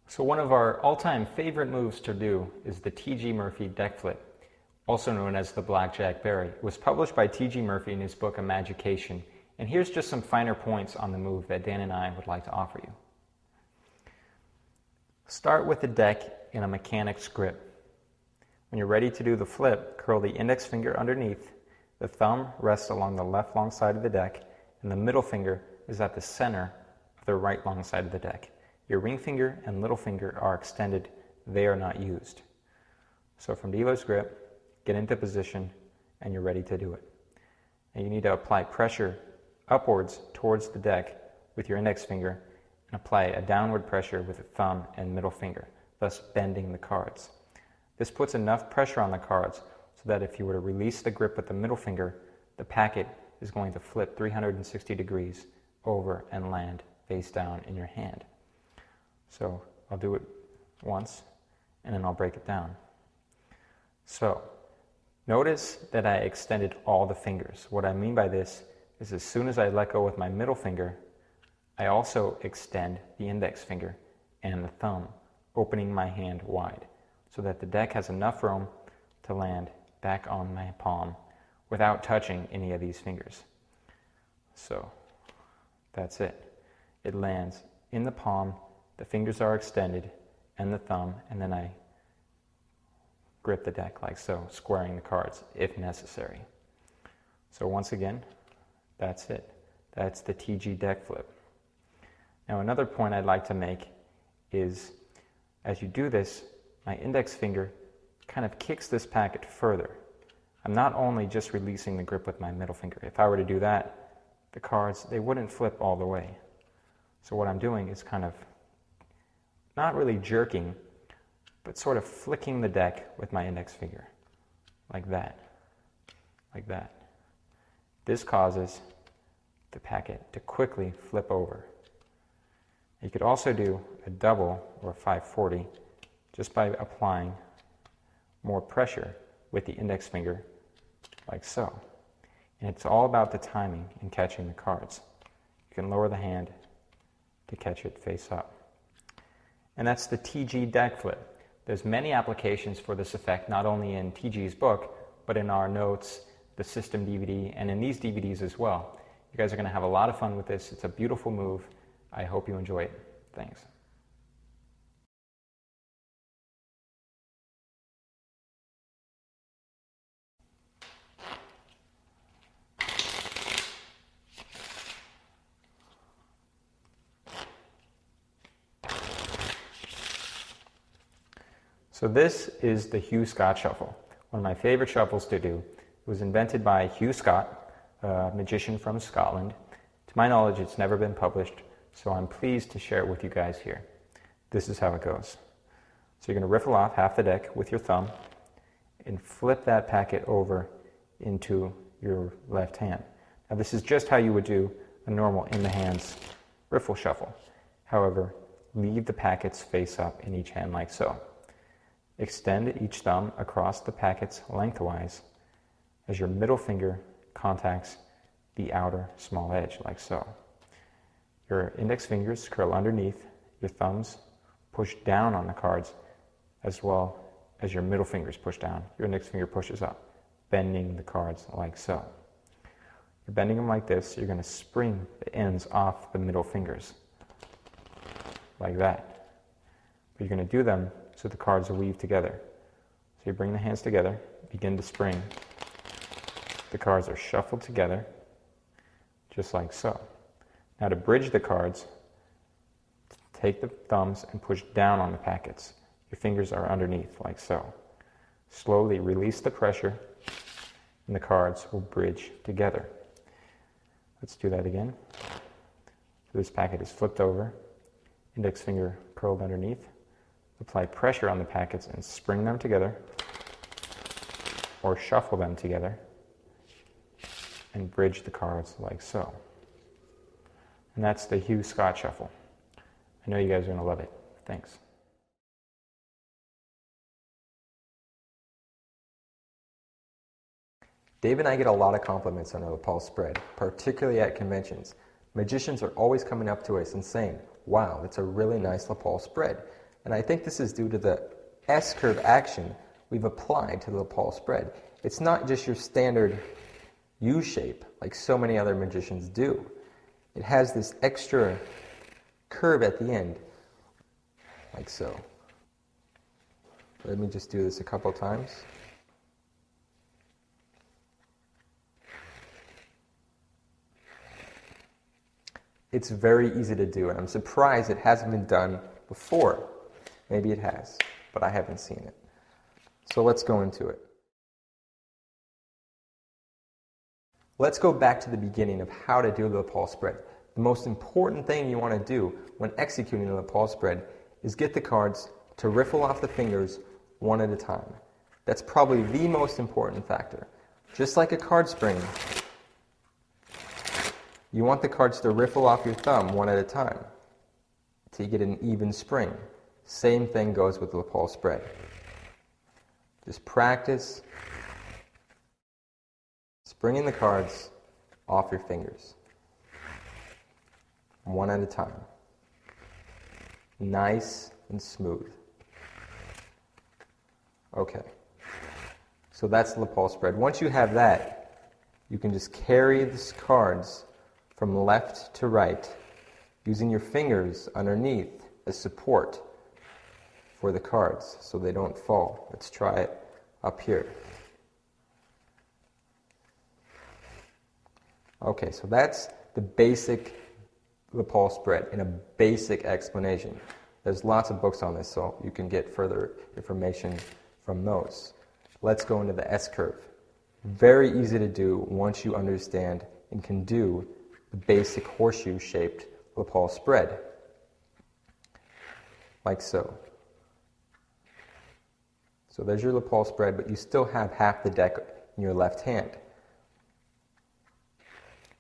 So one of our all-time favorite moves to do is the T.G. Murphy deck flip, also known as the Blackjack Berry. It was published by T.G. Murphy in his book Imagication, and here's just some finer points on the move that Dan and I would like to offer you. Start with the deck in a mechanic's grip. When you're ready to do the flip, curl the index finger underneath, the thumb rests along the left long side of the deck, and the middle finger is at the center of the right long side of the deck. Your ring finger and little finger are extended, they are not used. So from dealer's grip, get into position, and you're ready to do it. And you need to apply pressure upwards towards the deck with your index finger and apply a downward pressure with the thumb and middle finger, thus bending the cards. This puts enough pressure on the cards so that if you were to release the grip with the middle finger, the packet is going to flip 360 degrees over and land face down in your hand. So I'll do it once and then I'll break it down. So notice that I extended all the fingers. What I mean by this is as soon as I let go with my middle finger, I also extend the index finger and the thumb, opening my hand wide so that the deck has enough room to land back on my palm without touching any of these fingers. So that's it. It lands in the palm, the fingers are extended, and the thumb, and then I grip the deck like so, squaring the cards if necessary. So once again, that's it. That's the TG deck flip. Now another point I'd like to make is as you do this, my index finger kind of kicks this packet further. I'm not only just releasing the grip with my middle finger. If I were to do that, the cards, they wouldn't flip all the way. So what I'm doing is kind of not really jerking, but sort of flicking the deck with my index finger, like that, like that. This causes the packet to quickly flip over. You could also do a double or a 540 just by applying more pressure with the index finger, like so. And it's all about the timing in catching the cards. You can lower the hand to catch it face up. And that's the TG deck flip. There's many applications for this effect, not only in TG's book, but in our notes, the system DVD, and in these DVDs as well. You guys are going to have a lot of fun with this. It's a beautiful move. I hope you enjoy it. Thanks. So this is the Hugh Scott shuffle, one of my favorite shuffles to do. It was invented by Hugh Scott, a magician from Scotland. To my knowledge, it's never been published, so I'm pleased to share it with you guys here. This is how it goes. So you're going to riffle off half the deck with your thumb and flip that packet over into your left hand. Now this is just how you would do a normal in the hands riffle shuffle. However, leave the packets face up in each hand like so. Extend each thumb across the packets lengthwise as your middle finger contacts the outer small edge, like so. Your index fingers curl underneath, your thumbs push down on the cards, as well as your middle fingers push down. Your index finger pushes up, bending the cards like so. You're bending them like this, you're going to spring the ends off the middle fingers, like that. But you're going to do them so the cards will weave together. So you bring the hands together, begin to spring. The cards are shuffled together, just like so. Now to bridge the cards, take the thumbs and push down on the packets. Your fingers are underneath, like so. Slowly release the pressure, and the cards will bridge together. Let's do that again. So this packet is flipped over, index finger curled underneath. Apply pressure on the packets and spring them together, or shuffle them together, and bridge the cards like so. And that's the Hugh Scott shuffle. I know you guys are going to love it. Thanks. Dave and I get a lot of compliments on our lapel spread, particularly at conventions. Magicians are always coming up to us and saying, "Wow, that's a really nice lapel spread." And I think this is due to the S-curve action we've applied to the Paul spread. It's not just your standard U shape like so many other magicians do. It has this extra curve at the end, like so. Let me just do this a couple times. It's very easy to do, and I'm surprised it hasn't been done before. Maybe it has, but I haven't seen it. So let's go into it. Let's go back to the beginning of how to do the Paul spread. The most important thing you want to do when executing the Paul spread is get the cards to riffle off the fingers one at a time. That's probably the most important factor. Just like a card spring, you want the cards to riffle off your thumb one at a time till you get an even spring. Same thing goes with the Paul spread. Just practice springing the cards off your fingers one at a time. Nice and smooth. Okay. So that's the Paul spread. Once you have that, you can just carry these cards from left to right using your fingers underneath as support for the cards so they don't fall. Let's try it up here. Okay, so that's the basic Paul spread in a basic explanation. There's lots of books on this, so you can get further information from those. Let's go into the S-curve. Very easy to do once you understand and can do the basic horseshoe-shaped lapel spread, like so. So there's your lapel spread, but you still have half the deck in your left hand.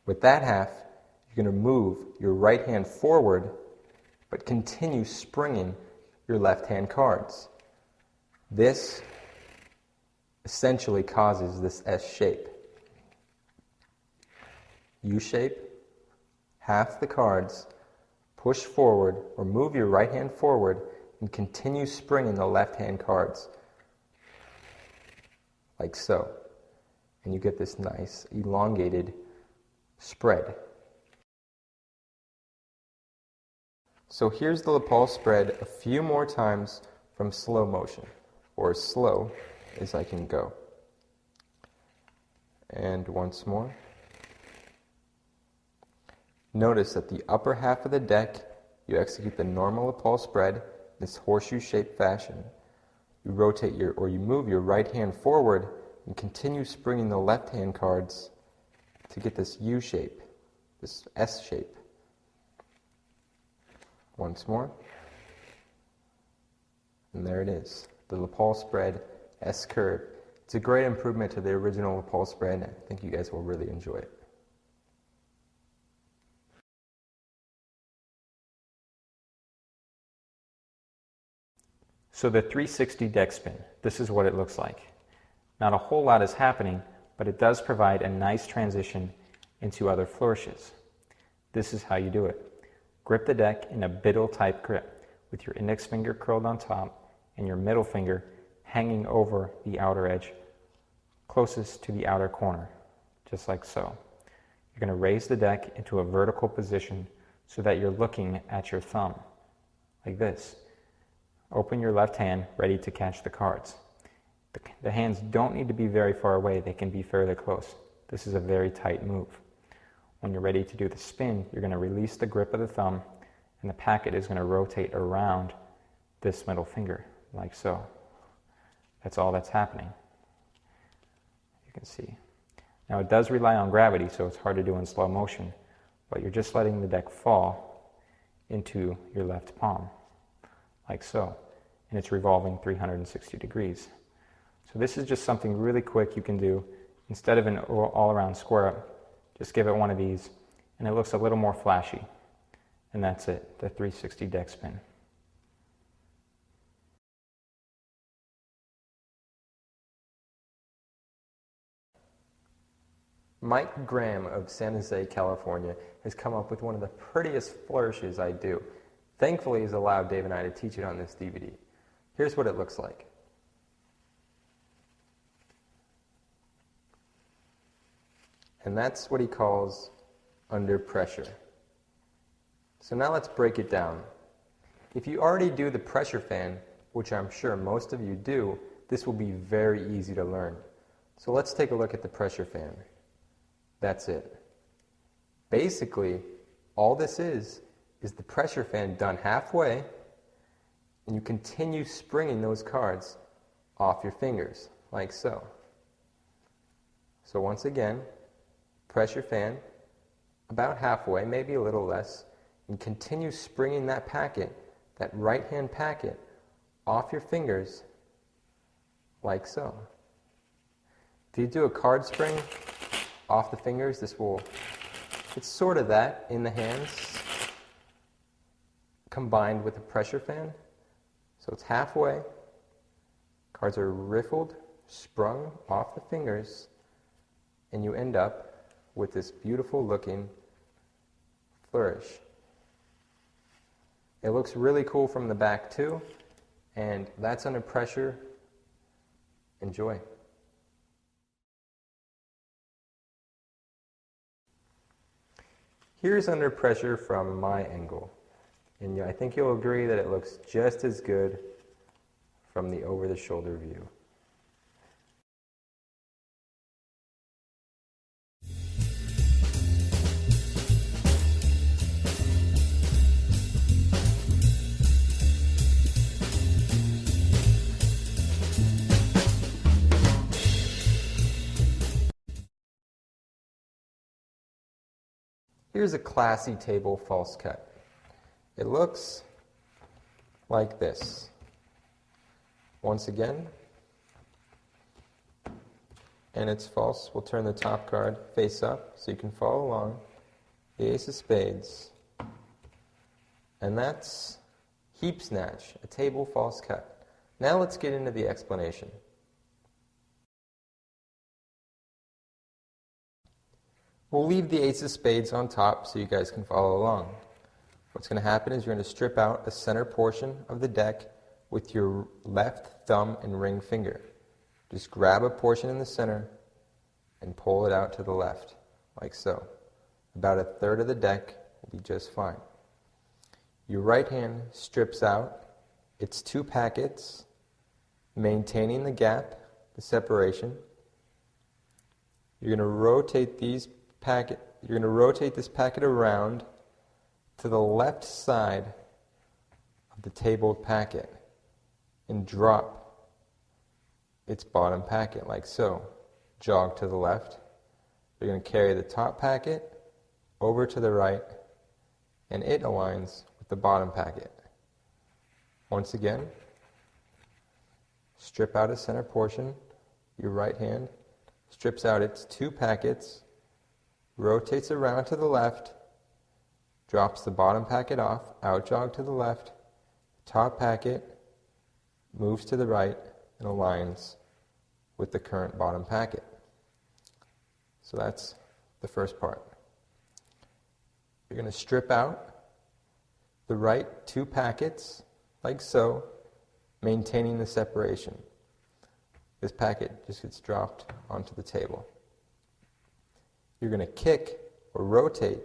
With that half, you're going to move your right hand forward, but continue springing your left hand cards. This essentially causes this S shape. U shape, half the cards, push forward or move your right hand forward and continue springing the left hand cards, like so. And you get this nice elongated spread. So here's the lapel spread a few more times from slow motion, or as slow as I can go. And once more. Notice that the upper half of the deck, you execute the normal lapel spread, this horseshoe-shaped fashion. You rotate you move your right hand forward and continue springing the left hand cards to get this U shape, this S shape. Once more. And there it is, the lapel spread S curve. It's a great improvement to the original lapel spread. I think you guys will really enjoy it. So the 360 deck spin, this is what it looks like. Not a whole lot is happening, but it does provide a nice transition into other flourishes. This is how you do it. Grip the deck in a biddle type grip with your index finger curled on top and your middle finger hanging over the outer edge closest to the outer corner, just like so. You're going to raise the deck into a vertical position so that you're looking at your thumb, like this. Open your left hand, ready to catch the cards. The hands don't need to be very far away, they can be fairly close. This is a very tight move. When you're ready to do the spin, you're going to release the grip of the thumb, and the packet is going to rotate around this middle finger, like so. That's all that's happening. You can see. Now it does rely on gravity, so it's hard to do in slow motion, but you're just letting the deck fall into your left palm, like so. And it's revolving 360 degrees. So this is just something really quick you can do. Instead of an all-around square up, just give it one of these, and it looks a little more flashy. And that's it, the 360 deck spin. Mike Graham of San Jose, California, has come up with one of the prettiest flourishes I do. Thankfully, he's allowed Dave and I to teach it on this DVD. Here's what it looks like. And that's what he calls under pressure. So now let's break it down. If you already do the pressure fan, which I'm sure most of you do, this will be very easy to learn. So let's take a look at the pressure fan. That's it. Basically, all this is the pressure fan done halfway, and you continue springing those cards off your fingers, like so. So once again, pressure fan about halfway, maybe a little less, and continue springing that packet, that right-hand packet, off your fingers, like so. If you do a card spring off the fingers, it's sort of that in the hands, combined with a pressure fan. So it's halfway, cards are riffled, sprung off the fingers, and you end up with this beautiful looking flourish. It looks really cool from the back too, and that's under pressure. Enjoy. Here's under pressure from my angle, and I think you'll agree that it looks just as good from the over-the-shoulder view. Here's a classy table false cut. It looks like this. Once again, and it's false. We'll turn the top card face up so you can follow along. The ace of spades. And that's heap snatch, a table false cut. Now let's get into the explanation. We'll leave the ace of spades on top so you guys can follow along. What's going to happen is you're going to strip out a center portion of the deck with your left thumb and ring finger. Just grab a portion in the center and pull it out to the left, like so. About a third of the deck will be just fine. Your right hand strips out its two packets, maintaining the gap, the separation. You're going to rotate this packet around to the left side of the tabled packet and drop its bottom packet like so. Jog to the left. You're going to carry the top packet over to the right, and it aligns with the bottom packet. Once again, strip out a center portion. Your right hand strips out its two packets, rotates around to the left, drops the bottom packet off, out jog to the left, top packet moves to the right and aligns with the current bottom packet. So that's the first part. You're going to strip out the right two packets like so, maintaining the separation. This packet just gets dropped onto the table. You're going to kick or rotate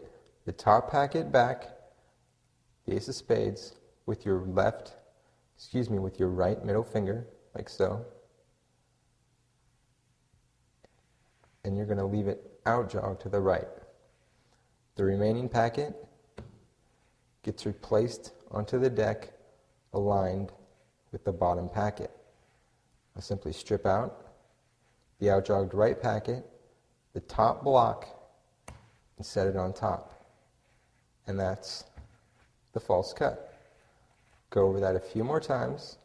the top packet back, the ace of spades, with your right middle finger, like so. And you're going to leave it out jog to the right. The remaining packet gets replaced onto the deck, aligned with the bottom packet. I'll simply strip out the outjogged right packet, the top block, and set it on top. And that's the false cut. Go over that a few more times.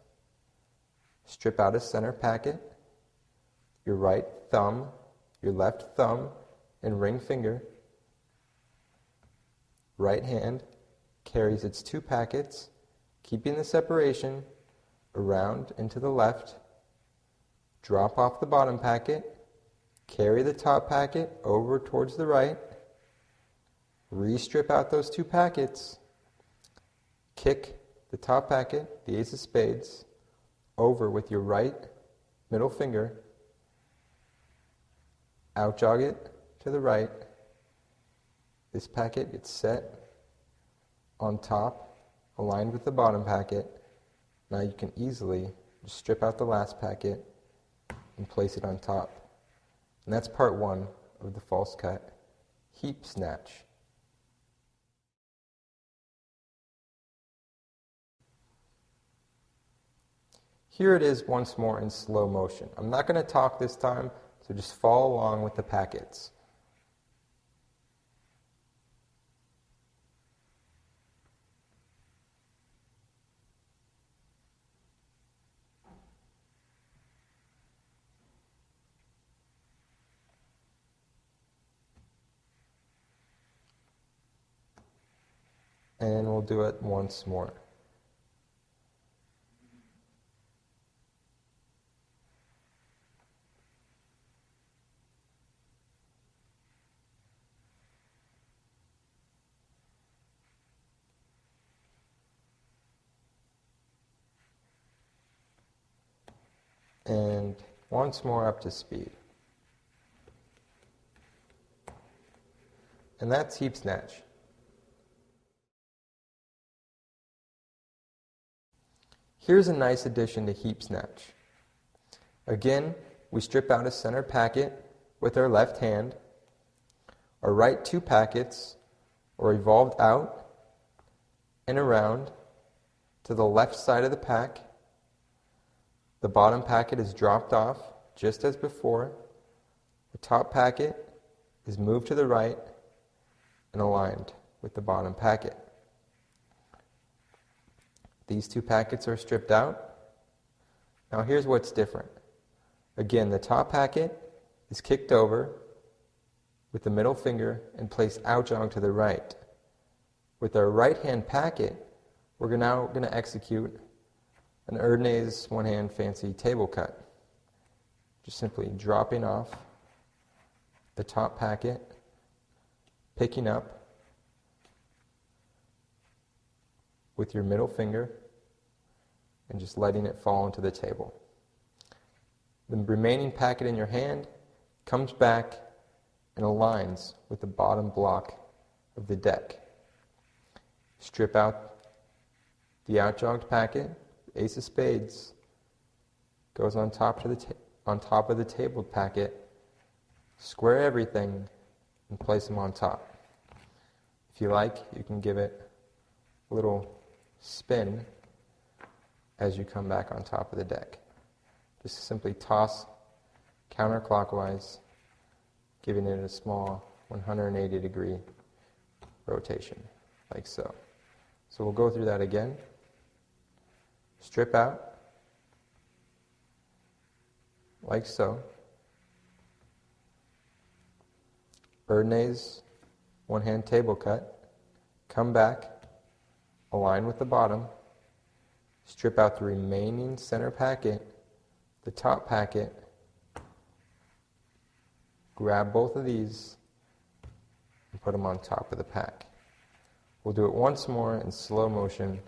Strip out a center packet, your right thumb, your left thumb and ring finger. Right hand carries its two packets, keeping the separation, around and to the left. Drop off the bottom packet, carry the top packet over towards the right, re-strip out those two packets, kick the top packet, the ace of spades, over with your right middle finger, out jog it to the right. This packet gets set on top, aligned with the bottom packet. Now you can easily just strip out the last packet and place it on top. And that's part one of the false cut heap snatch. Here it is once more in slow motion. I'm not going to talk this time, so just follow along with the packets. And we'll do it once more. And once more up to speed. And that's heap snatch. Here's a nice addition to heap snatch. Again, we strip out a center packet with our left hand. Our right two packets are revolved out and around to the left side of the pack. The bottom packet is dropped off just as before. The top packet is moved to the right and aligned with the bottom packet. These two packets are stripped out. Now here's what's different. Again, the top packet is kicked over with the middle finger and placed out jog to the right. With our right hand packet, we're now going to execute an Erdnase one-hand fancy table cut. Just simply dropping off the top packet, picking up with your middle finger, and just letting it fall onto the table. The remaining packet in your hand comes back and aligns with the bottom block of the deck. Strip out the out-jogged packet. Ace of spades goes on top of the tabled packet. Square everything and place them on top. If you like, you can give it a little spin as you come back on top of the deck. Just simply toss counterclockwise, giving it a small 180-degree rotation, like so. So we'll go through that again. Strip out, like so. Erdnase one-hand table cut. Come back, align with the bottom, strip out the remaining center packet, the top packet, grab both of these, and put them on top of the pack. We'll do it once more in slow motion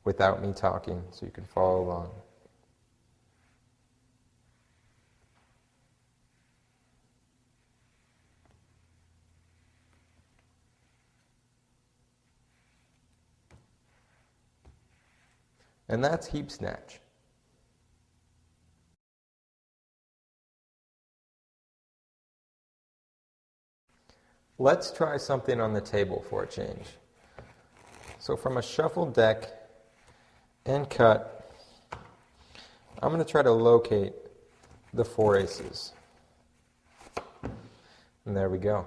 without me talking, so you can follow along. And that's heap snatch. Let's try something on the table for a change. So from a shuffled deck and cut, I'm going to try to locate the four aces. And there we go.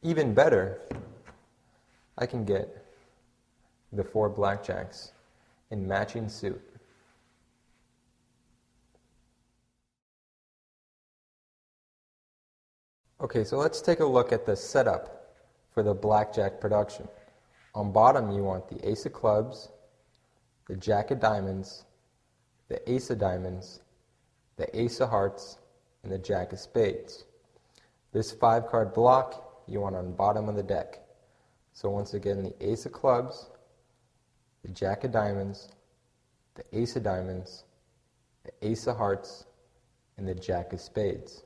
Even better, I can get the four blackjacks in matching suit. Okay, so let's take a look at the setup for the blackjack production. On bottom, you want the ace of clubs, the jack of diamonds, the ace of diamonds, the ace of hearts, and the jack of spades. This 5-card block you want on bottom of the deck. So once again, the ace of clubs, the Jack of Diamonds, the Ace of Diamonds, the Ace of Hearts, and the Jack of Spades.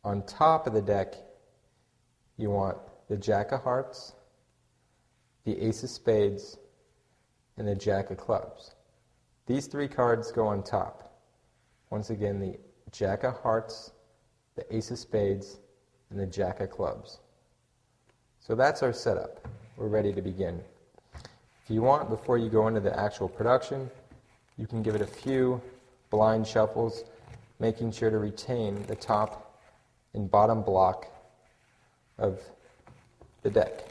On top of the deck, you want the Jack of Hearts, the Ace of Spades, and the Jack of Clubs. These three cards go on top. Once again, the Jack of Hearts, the Ace of Spades, and the Jack of Clubs. So that's our setup. We're ready to begin. If you want, before you go into the actual production, you can give it a few blind shuffles, making sure to retain the top and bottom block of the deck.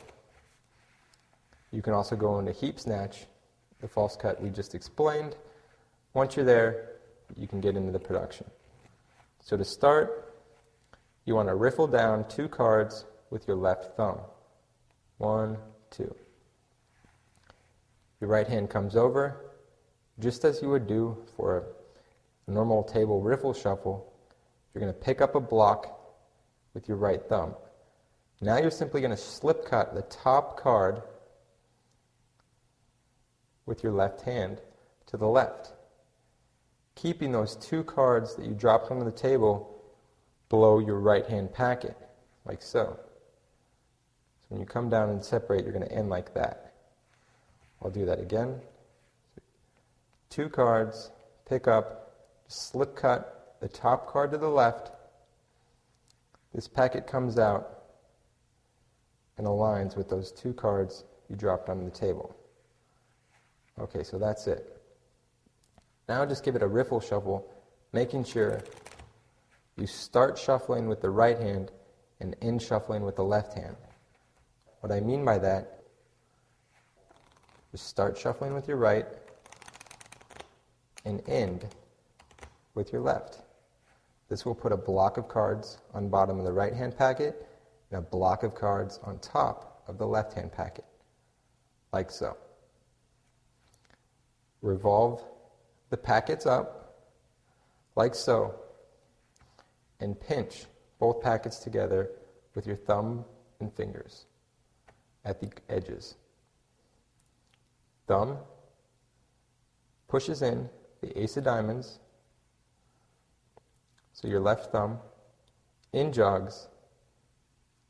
You can also go into heap snatch, the false cut we just explained. Once you're there, you can get into the production. So to start, you want to riffle down 2 cards with your left thumb. 1, 2. Your right hand comes over, just as you would do for a normal table riffle shuffle. You're going to pick up a block with your right thumb. Now you're simply going to slip cut the top card with your left hand to the left, keeping those 2 cards that you dropped onto the table below your right hand packet, like so. So when you come down and separate, you're going to end like that. I'll do that again. 2 cards, pick up, slip cut the top card to the left. This packet comes out and aligns with those 2 cards you dropped onto the table. Okay, so that's it. Now just give it a riffle shuffle, making sure you start shuffling with the right hand and end shuffling with the left hand. What I mean by that, just start shuffling with your right and end with your left. This will put a block of cards on bottom of the right hand packet and a block of cards on top of the left hand packet, like so. Revolve the packets up, like so, and pinch both packets together with your thumb and fingers at the edges. Thumb pushes in the Ace of Diamonds, so your left thumb in jogs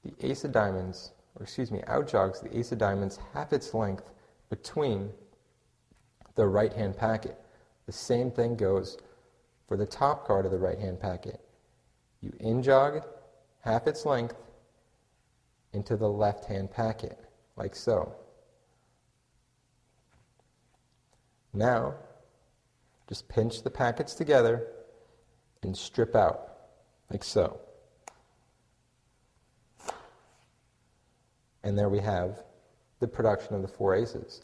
the Ace of Diamonds, out jogs the Ace of Diamonds half its length between the right hand packet. The same thing goes for the top card of the right hand packet. You in jog half its length into the left hand packet, like so. Now, just pinch the packets together and strip out, like so. And there we have the production of the 4 aces.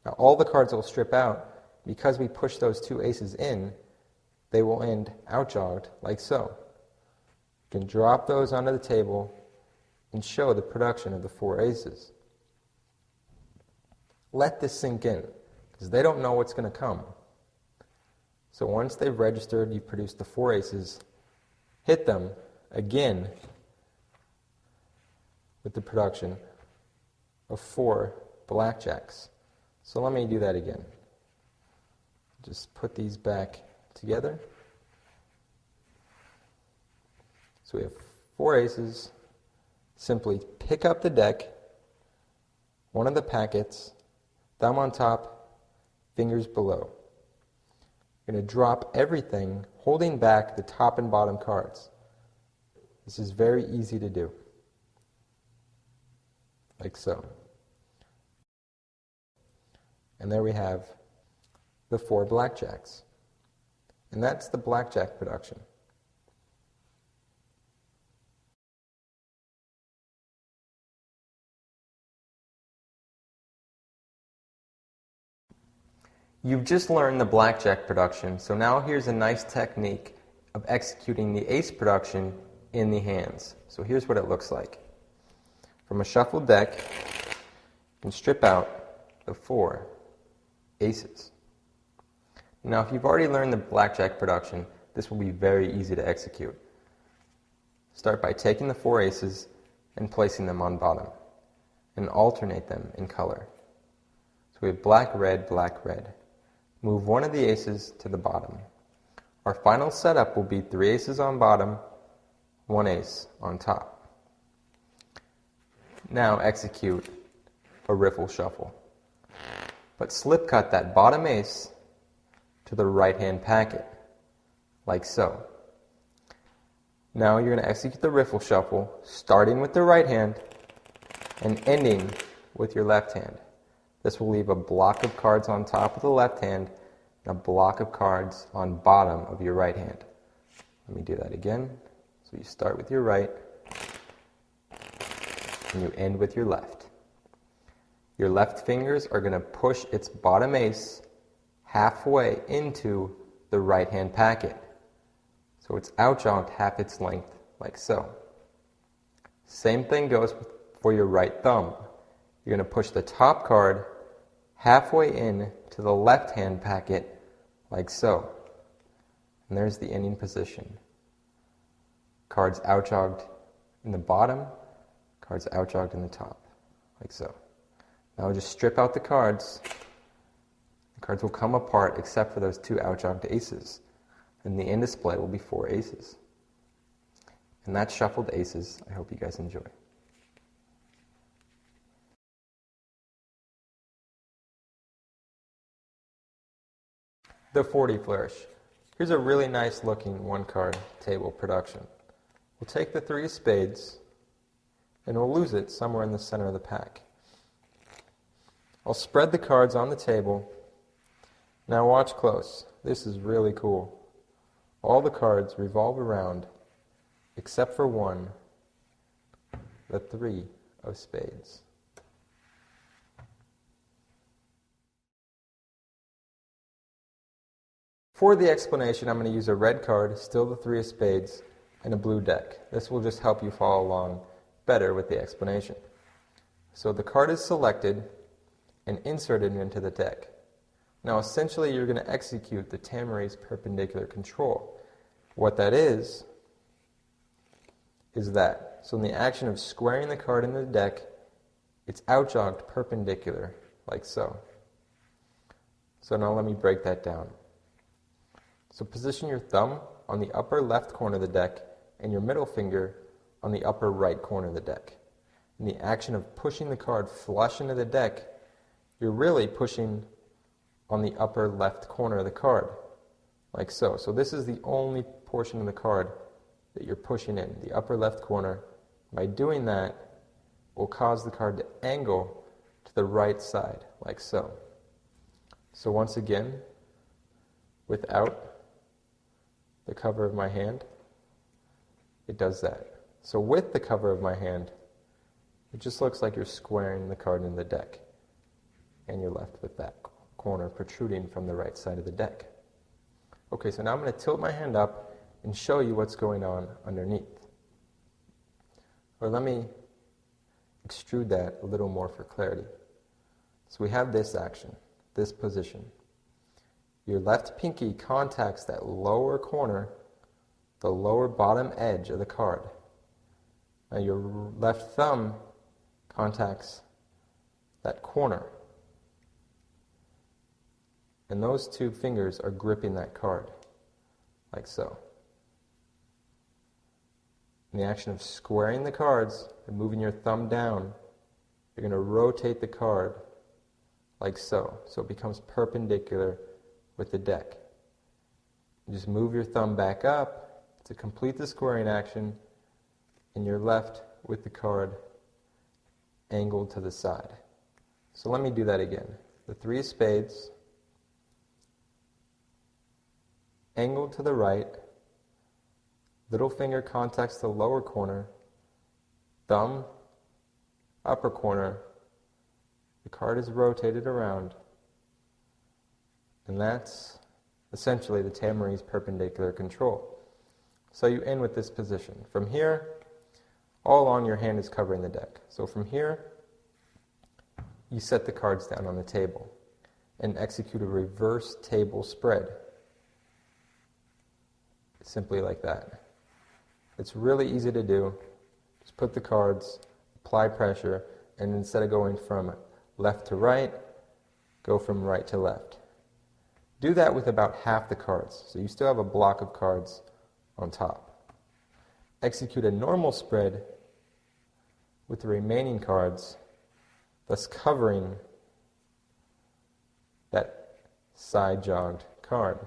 Now all the cards will strip out. Because we push those 2 aces in, they will end outjogged, like so. You can drop those onto the table and show the production of the 4 aces. Let this sink in, because they don't know what's going to come. So once they've registered, you've produced the 4 aces, hit them again with the production of 4 blackjacks. So let me do that again. Just put these back together. So we have 4 aces. Simply pick up the deck, one of the packets, thumb on top, fingers below. You're going to drop everything, holding back the top and bottom cards. This is very easy to do, like so. And there we have the 4 blackjacks. And that's the blackjack production. You've just learned the blackjack production, so now here's a nice technique of executing the ace production in the hands. So here's what it looks like. From a shuffled deck, you can strip out the 4 aces. Now, if you've already learned the blackjack production, this will be very easy to execute. Start by taking the 4 aces and placing them on bottom, and alternate them in color. we have black, red, black, red. Move one of the aces to the bottom. Our final setup will be 3 aces on bottom, 1 ace on top. Now execute a riffle shuffle. But slip cut that bottom ace to the right hand packet, like so. Now you're going to execute the riffle shuffle, starting with the right hand and ending with your left hand. This will leave a block of cards on top of the left hand and a block of cards on bottom of your right hand. Let me do that again. So you start with your right and you end with your left. Your left fingers are going to push its bottom ace halfway into the right hand packet. So it's outjogged half its length, like so. Same thing goes for your right thumb. You're going to push the top card halfway in to the left hand packet, like so. And there's the ending position. Cards outjogged in the bottom, cards outjogged in the top, like so. Now I'll just strip out the cards. The cards will come apart except for those 2 outjogged aces. And the end display will be 4 aces. And that's shuffled aces. I hope you guys enjoy. The 40 flourish. Here's a really nice looking 1-card table production. We'll take the 3 of spades and we'll lose it somewhere in the center of the pack. I'll spread the cards on the table. Now watch close. This is really cool. All the cards revolve around, except for one, the 3 of spades. For the explanation, I'm going to use a red card, still the 3 of spades, and a blue deck. This will just help you follow along better with the explanation. So the card is selected and inserted into the deck. Now essentially you're going to execute the Tamari's perpendicular control. What that is that. So in the action of squaring the card in the deck, it's outjogged perpendicular, like so. So now let me break that down. So position your thumb on the upper left corner of the deck and your middle finger on the upper right corner of the deck. In the action of pushing the card flush into the deck, you're really pushing on the upper left corner of the card, like so. So this is the only portion of the card that you're pushing in, the upper left corner. By doing that, will cause the card to angle to the right side, like so. So once again, without the cover of my hand, it does that. So with the cover of my hand, it just looks like you're squaring the card in the deck, and you're left with that corner protruding from the right side of the deck. Okay, so now I'm going to tilt my hand up and show you what's going on underneath. Or let me extrude that a little more for clarity. So we have this action, this position. Your left pinky contacts that lower corner, the lower bottom edge of the card. Now your left thumb contacts that corner. And those 2 fingers are gripping that card, like so. In the action of squaring the cards and moving your thumb down, you're going to rotate the card like so. So it becomes perpendicular with the deck. You just move your thumb back up to complete the squaring action, and you're left with the card angled to the side. So let me do that again. The 3 of spades, angled to the right, little finger contacts the lower corner, thumb, upper corner, the card is rotated around, and that's essentially the Tamari's perpendicular control. So you end with this position. From here, all along your hand is covering the deck. So from here, you set the cards down on the table and execute a reverse table spread. Simply like that. It's really easy to do. Just put the cards, apply pressure, and instead of going from left to right, go from right to left. Do that with about half the cards, so you still have a block of cards on top. Execute a normal spread with the remaining cards, thus covering that side jogged card.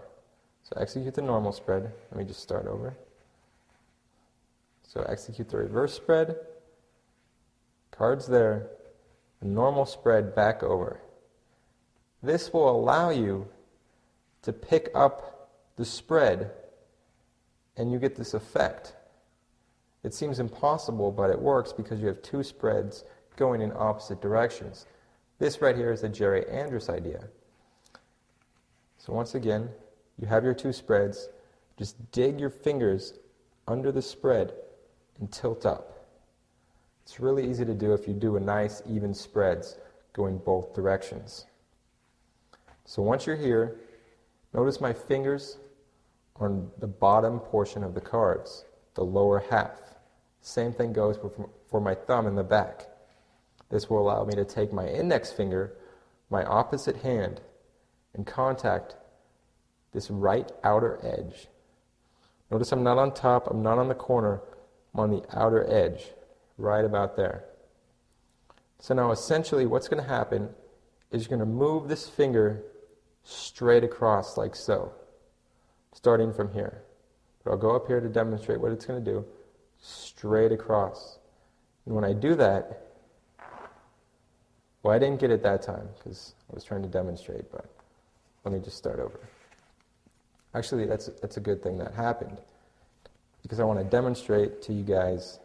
So execute the normal spread. Let me just start over. So execute the reverse spread, cards there, a normal spread back over. This will allow you to pick up the spread and you get this effect. It seems impossible, but it works because you have two spreads going in opposite directions. This right here is a Jerry Andrus idea. So once again, you have your two spreads. Just dig your fingers under the spread and tilt up. It's really easy to do if you do a nice even spreads going both directions. So once you're here, notice my fingers on the bottom portion of the cards, the lower half. Same thing goes for my thumb in the back. This will allow me to take my index finger, my opposite hand, and contact this right outer edge. Notice I'm not on top, I'm not on the corner, I'm on the outer edge, right about there. So now essentially what's going to happen is you're going to move this finger straight across like so, starting from here. But I'll go up here to demonstrate what it's going to do, straight across. And when I do that, well, I didn't get it that time because I was trying to demonstrate, but let me just start over. Actually, that's a good thing that happened because I want to demonstrate to you guys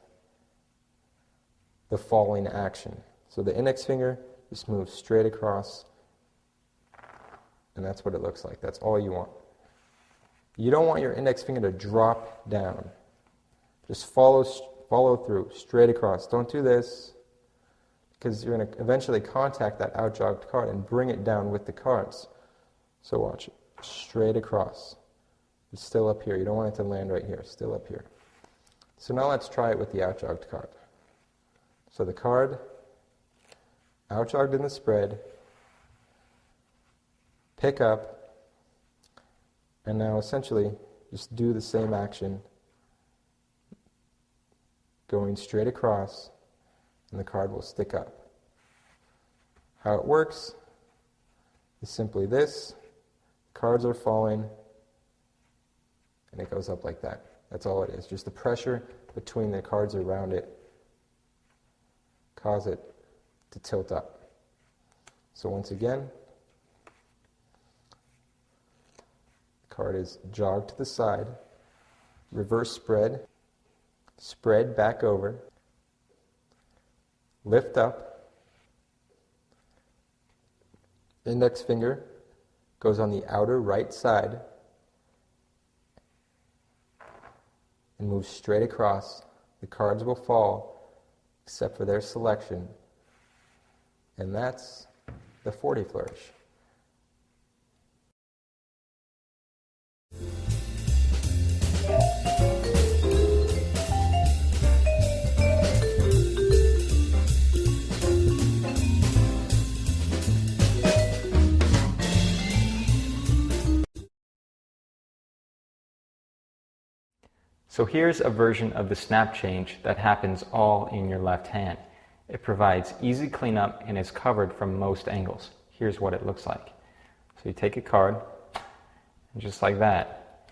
the falling action. So the index finger just moves straight across, and that's what it looks like. That's all you want. You don't want your index finger to drop down. Just follow through, straight across. Don't do this, because you're going to eventually contact that outjogged card and bring it down with the cards. So watch it. Straight across. It's still up here. You don't want it to land right here. Still up here. So now let's try it with the outjogged card. So the card, outjogged in the spread, pick up, and now essentially just do the same action, going straight across, and the card will stick up. How it works is simply this. Cards are falling, and it goes up like that. That's all it is. Just the pressure between the cards around it cause it to tilt up. So once again, the card is jogged to the side, reverse spread, spread back over, lift up, index finger goes on the outer right side and moves straight across. The cards will fall except for their selection, and that's the 40 flourish. So here's a version of the snap change that happens all in your left hand. It provides easy cleanup and is covered from most angles. Here's what it looks like. So you take a card, and just like that,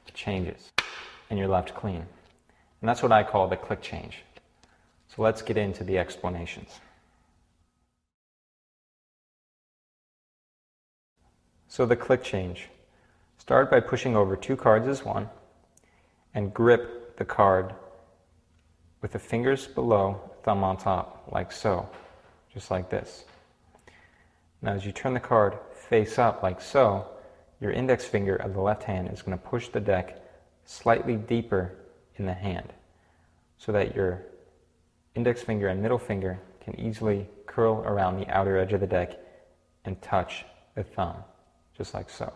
it changes, and you're left clean. And that's what I call the click change. So let's get into the explanations. So the click change. Start by pushing over two cards as one, and grip the card with the fingers below, thumb on top, like so, just like this. Now as you turn the card face up like so, your index finger of the left hand is going to push the deck slightly deeper in the hand so that your index finger and middle finger can easily curl around the outer edge of the deck and touch the thumb, just like so.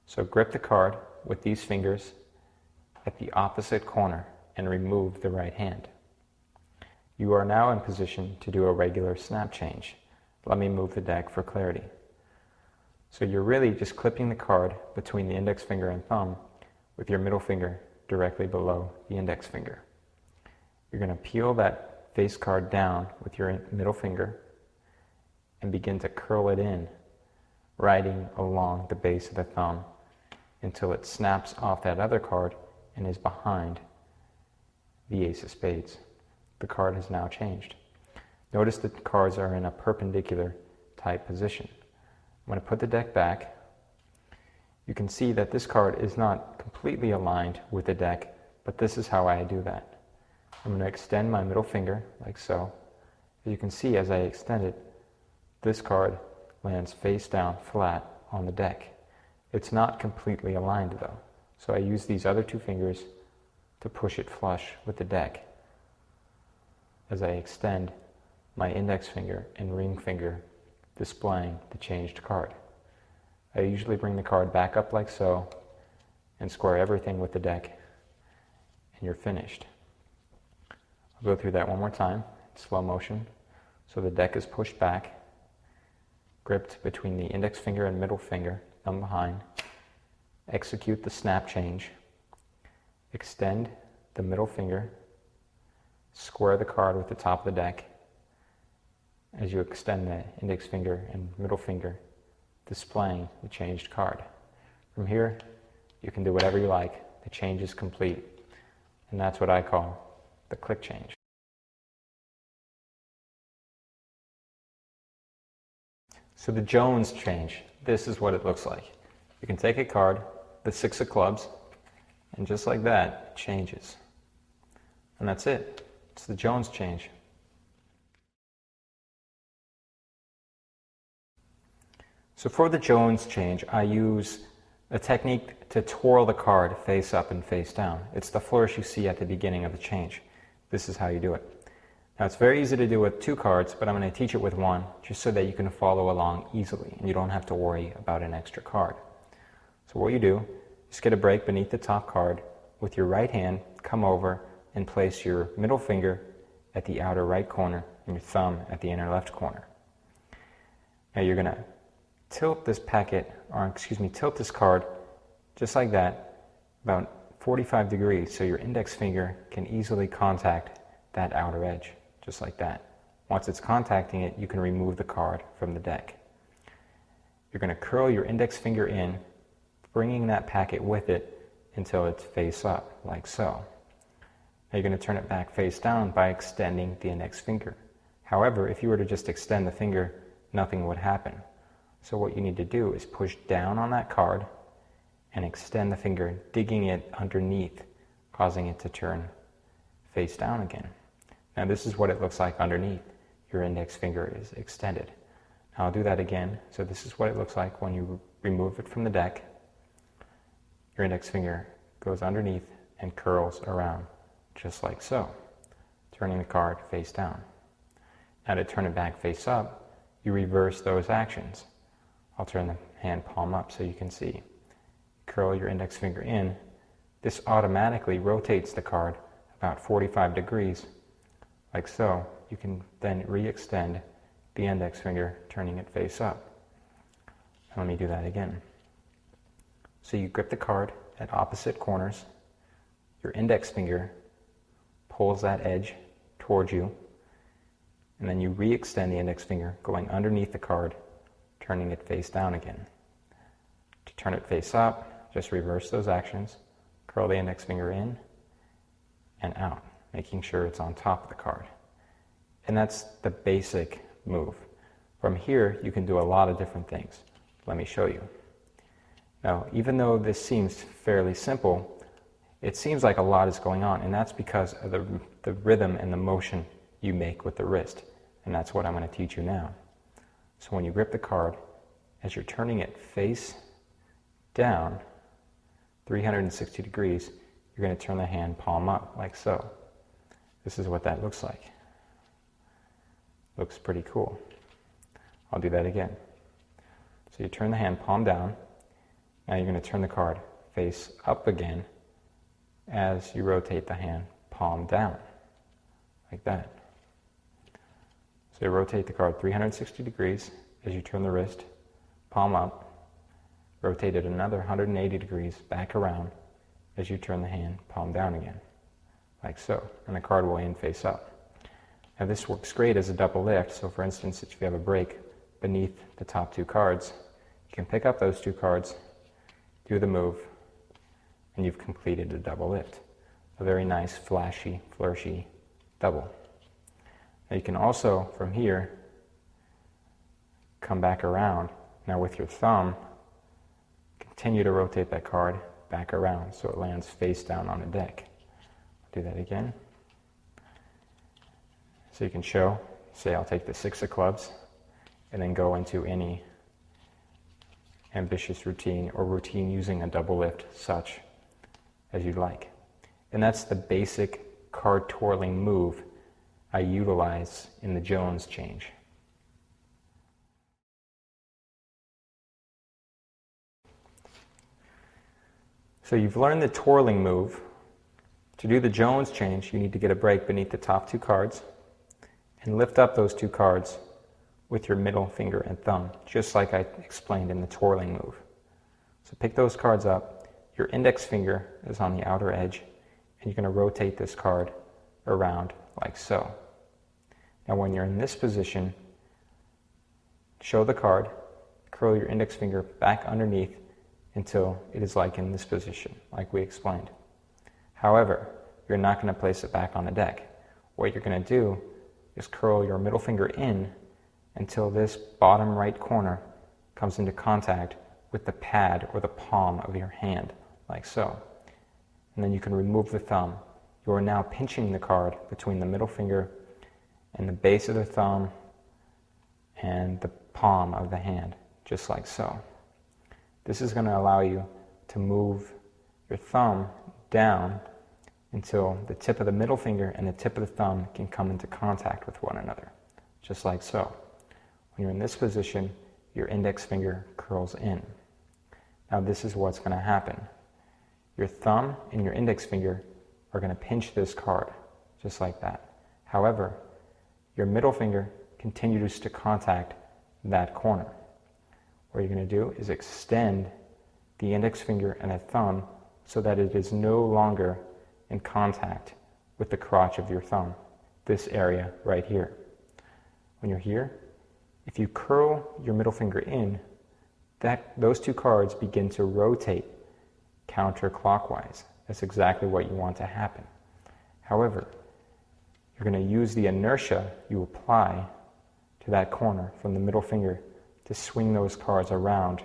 So grip the card with these fingers at the opposite corner and remove the right hand. You are now in position to do a regular snap change. Let me move the deck for clarity. So you're really just clipping the card between the index finger and thumb with your middle finger directly below the index finger. You're going to peel that face card down with your middle finger and begin to curl it in, riding along the base of the thumb until it snaps off that other card and is behind the ace of spades. The card has now changed. Notice that the cards are in a perpendicular type position. I'm going to put the deck back. You can see that this card is not completely aligned with the deck, but this is how I do that. I'm going to extend my middle finger like so. As you can see, as I extend it, this card lands face down flat on the deck. It's not completely aligned though, so I use these other two fingers to push it flush with the deck as I extend my index finger and ring finger, displaying the changed card. I usually bring the card back up like so and square everything with the deck, and you're finished. I'll go through that one more time in slow motion. So the deck is pushed back, gripped between the index finger and middle finger, thumb behind. Execute the snap change. Extend the middle finger. Square the card with the top of the deck as you extend the index finger and middle finger, displaying the changed card. From here, you can do whatever you like. The change is complete. And that's what I call the click change. So the Jones change, this is what it looks like. You can take a card, the 6 of clubs, and just like that, it changes. And that's it. It's the Jones change. So for the Jones change, I use a technique to twirl the card face up and face down. It's the flourish you see at the beginning of the change. This is how you do it. Now it's very easy to do with 2 cards, but I'm going to teach it with 1, just so that you can follow along easily and you don't have to worry about an extra card. So what you do, just get a break beneath the top card. With your right hand, come over and place your middle finger at the outer right corner and your thumb at the inner left corner. Now you're going to tilt this tilt this card just like that, about 45 degrees, so your index finger can easily contact that outer edge, just like that. Once it's contacting it, you can remove the card from the deck. You're going to curl your index finger in, bringing that packet with it until it's face up, like so. Now you're going to turn it back face down by extending the index finger. However, if you were to just extend the finger, nothing would happen. So what you need to do is push down on that card and extend the finger, digging it underneath, causing it to turn face down again. Now this is what it looks like underneath. Your index finger is extended. Now I'll do that again. So this is what it looks like when you remove it from the deck. Your index finger goes underneath and curls around, just like so, turning the card face down. Now to turn it back face up, you reverse those actions. I'll turn the hand palm up so you can see. Curl your index finger in. This automatically rotates the card about 45 degrees, like so. You can then re-extend the index finger, turning it face up. Let me do that again. So you grip the card at opposite corners. Your index finger pulls that edge towards you, and then you re-extend the index finger, going underneath the card, turning it face down again. To turn it face up, just reverse those actions. Curl the index finger in and out, making sure it's on top of the card. And that's the basic move. From here, you can do a lot of different things. Let me show you. Now, even though this seems fairly simple, it seems like a lot is going on, and that's because of the rhythm and the motion you make with the wrist. And that's what I'm going to teach you now. So when you grip the card, as you're turning it face down, 360 degrees, you're going to turn the hand palm up, like so. This is what that looks like. Looks pretty cool. I'll do that again. So you turn the hand palm down. Now you're going to turn the card face up again as you rotate the hand palm down, like that. So you rotate the card 360 degrees as you turn the wrist, palm up, rotate it another 180 degrees back around as you turn the hand, palm down again, like so, and the card will end face up. Now this works great as a double lift, so for instance, if you have a break beneath the top two cards, you can pick up those two cards, do the move, and you've completed a double lift. A very nice, flashy, flourishy double. Now you can also, from here, come back around. Now with your thumb, continue to rotate that card back around so it lands face down on the deck. Do that again. So you can show, say I'll take the 6 of clubs and then go into any ambitious routine or routine using a double lift, such as you'd like. And that's the basic card twirling move I utilize in the Jones change. So you've learned the twirling move. To do the Jones change, you need to get a break beneath the top two cards and lift up those two cards with your middle finger and thumb, just like I explained in the twirling move. So pick those cards up, your index finger is on the outer edge, and you're going to rotate this card around like so. Now when you're in this position, show the card, curl your index finger back underneath until it is like in this position, like we explained. However, you're not going to place it back on the deck. What you're going to do is curl your middle finger in until this bottom right corner comes into contact with the pad or the palm of your hand, like so. And then you can remove the thumb. You are now pinching the card between the middle finger and the base of the thumb and the palm of the hand, just like so. This is going to allow you to move your thumb down until the tip of the middle finger and the tip of the thumb can come into contact with one another, just like so. When you're in this position, your index finger curls in. Now this is what's going to happen. Your thumb and your index finger are going to pinch this card, just like that. However, your middle finger continues to contact that corner. What you're going to do is extend the index finger and the thumb so that it is no longer in contact with the crotch of your thumb, this area right here. When you're here, if you curl your middle finger in, those two cards begin to rotate counterclockwise. That's exactly what you want to happen. However, you're going to use the inertia you apply to that corner from the middle finger to swing those cards around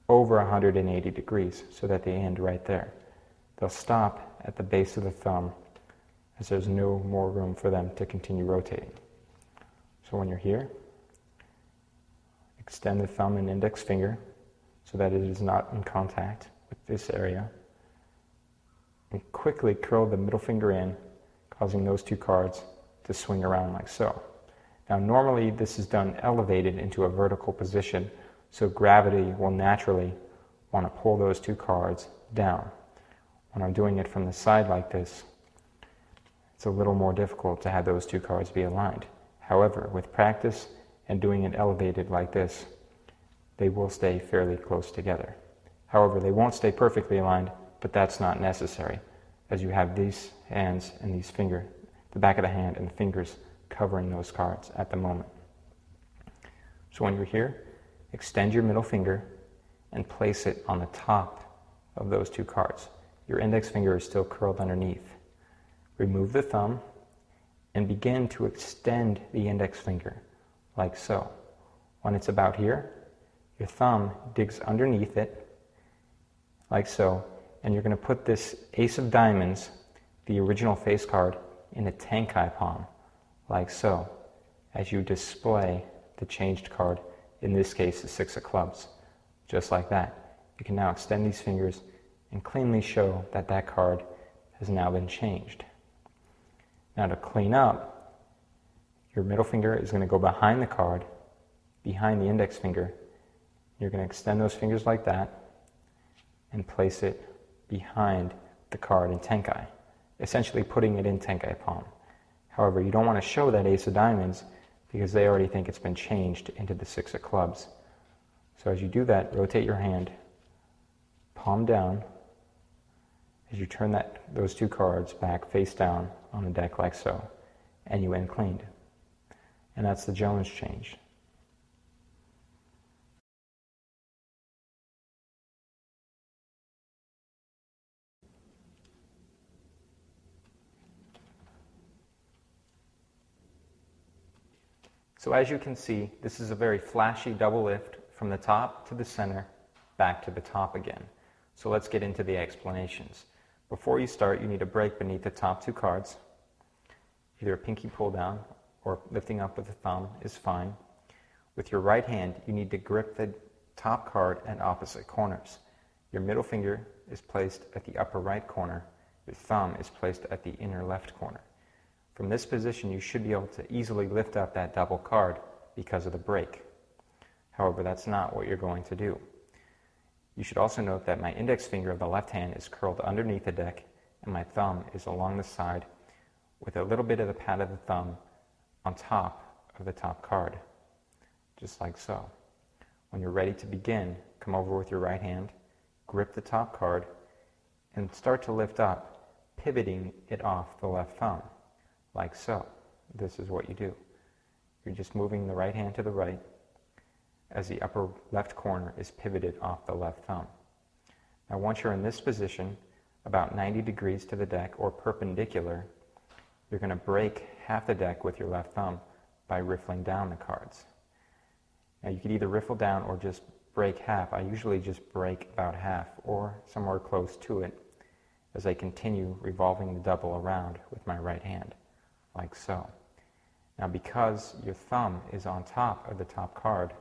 over 180 degrees so that they end right there. They'll stop at the base of the thumb as there's no more room for them to continue rotating. So when you're here, extend the thumb and index finger so that it is not in contact with this area, and quickly curl the middle finger in, causing those two cards to swing around like so. Now normally this is done elevated into a vertical position, so gravity will naturally want to pull those two cards down. When I'm doing it from the side like this, it's a little more difficult to have those two cards be aligned. However, with practice and doing it elevated like this, they will stay fairly close together. However, they won't stay perfectly aligned, but that's not necessary, as you have these hands and these fingers, the back of the hand and the fingers covering those cards at the moment. So when you're here, extend your middle finger and place it on the top of those two cards. Your index finger is still curled underneath. Remove the thumb and begin to extend the index finger like so. When it's about here, your thumb digs underneath it like so, and you're going to put this ace of diamonds, the original face card, in a tenkai palm like so, as you display the changed card, in this case the 6 of clubs, just like that. You can now extend these fingers and cleanly show that that card has now been changed. Now to clean up, your middle finger is going to go behind the card, behind the index finger. You're going to extend those fingers like that and place it behind the card in tenkai, essentially putting it in tenkai palm. However, you don't want to show that ace of diamonds because they already think it's been changed into the 6 of clubs. So as you do that, rotate your hand, palm down, as you turn those 2 cards back face down on the deck like so, and you end cleaned. And that's the Jones change. So as you can see, this is a very flashy double lift from the top to the center, back to the top again. So let's get into the explanations. Before you start, you need a break beneath the top 2 cards. Either a pinky pull down or lifting up with the thumb is fine. With your right hand, you need to grip the top card at opposite corners. Your middle finger is placed at the upper right corner. Your thumb is placed at the inner left corner. From this position, you should be able to easily lift up that double card because of the break. However, that's not what you're going to do. You should also note that my index finger of the left hand is curled underneath the deck, and my thumb is along the side with a little bit of the pad of the thumb on top of the top card, just like so. When you're ready to begin, come over with your right hand, grip the top card, and start to lift up, pivoting it off the left thumb, like so. This is what you do. You're just moving the right hand to the right as the upper left corner is pivoted off the left thumb. Now once you're in this position, about 90 degrees to the deck or perpendicular, you're going to break half the deck with your left thumb by riffling down the cards. Now you could either riffle down or just break half. I usually just break about half or somewhere close to it as I continue revolving the double around with my right hand, like so. Now because your thumb is on top of the top card,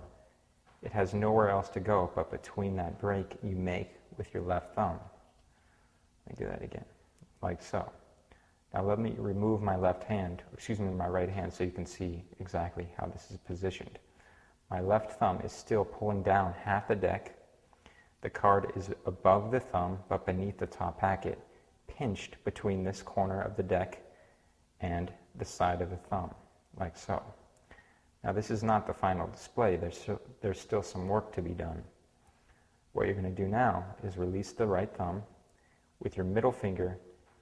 it has nowhere else to go but between that break you make with your left thumb. Let me do that again, like so. Now let me remove my my right hand so you can see exactly how this is positioned. My left thumb is still pulling down half the deck. The card is above the thumb but beneath the top packet, pinched between this corner of the deck and the side of the thumb, like so. Now this is not the final display. There's still some work to be done. What you're going to do now is release the right thumb. With your middle finger,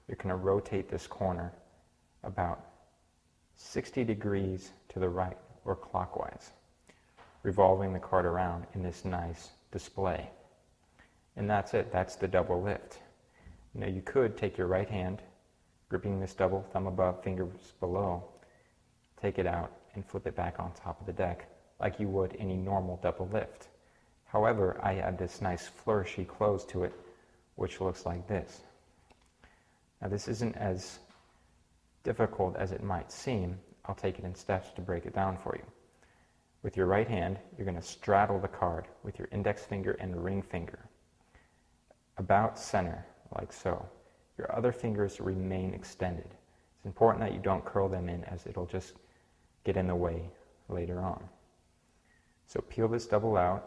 you're going to rotate this corner about 60 degrees to the right or clockwise, revolving the card around in this nice display. And that's it. That's the double lift. Now you could take your right hand, gripping this double, thumb above, fingers below, take it out and flip it back on top of the deck like you would any normal double lift. However, I add this nice flourishy close to it, which looks like this. Now this isn't as difficult as it might seem. I'll take it in steps to break it down for you. With your right hand, you're going to straddle the card with your index finger and ring finger, about center, like so. Your other fingers remain extended. It's important that you don't curl them in, as it'll just get in the way later on. So peel this double out,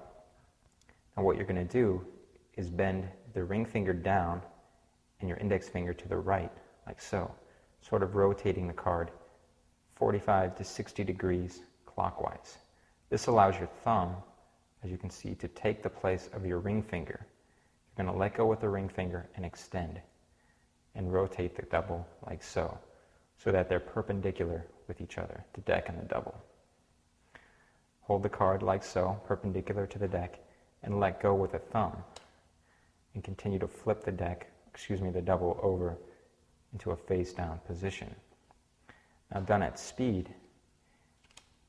and what you're going to do is bend the ring finger down and your index finger to the right, like so, sort of rotating the card 45 to 60 degrees clockwise. This allows your thumb, as you can see, to take the place of your ring finger. You're going to let go with the ring finger and extend and rotate the double like so that they're perpendicular with each other, the deck and the double. Hold the card like so, perpendicular to the deck, and let go with the thumb, and continue to flip the the double over into a face down position. Now done at speed,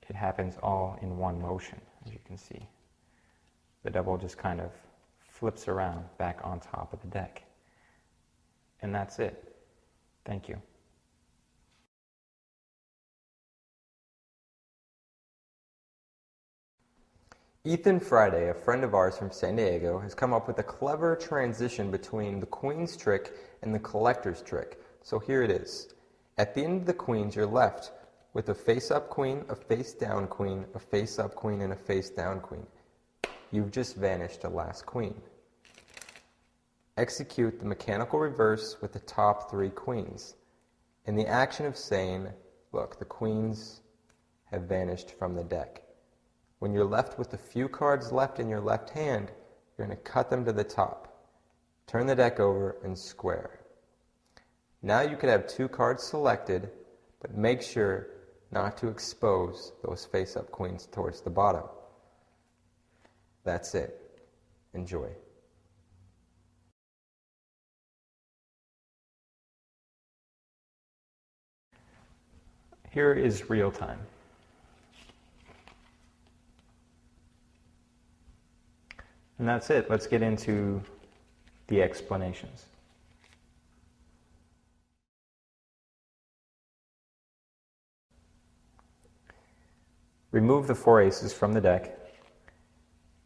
it happens all in one motion, as you can see. The double just kind of flips around back on top of the deck. And that's it. Thank you. Ethan Friday, a friend of ours from San Diego, has come up with a clever transition between the Queen's trick and the Collector's trick. So here it is. At the end of the Queens, you're left with a face-up Queen, a face-down Queen, a face-up Queen, and a face-down Queen. You've just vanished a last Queen. Execute the mechanical reverse with the top 3 Queens. In the action of saying, look, the Queens have vanished from the deck. When you're left with a few cards left in your left hand, you're going to cut them to the top. Turn the deck over and square. Now you could have 2 cards selected, but make sure not to expose those face-up queens towards the bottom. That's it. Enjoy. Here is real time. And that's it. Let's get into the explanations. Remove the 4 aces from the deck.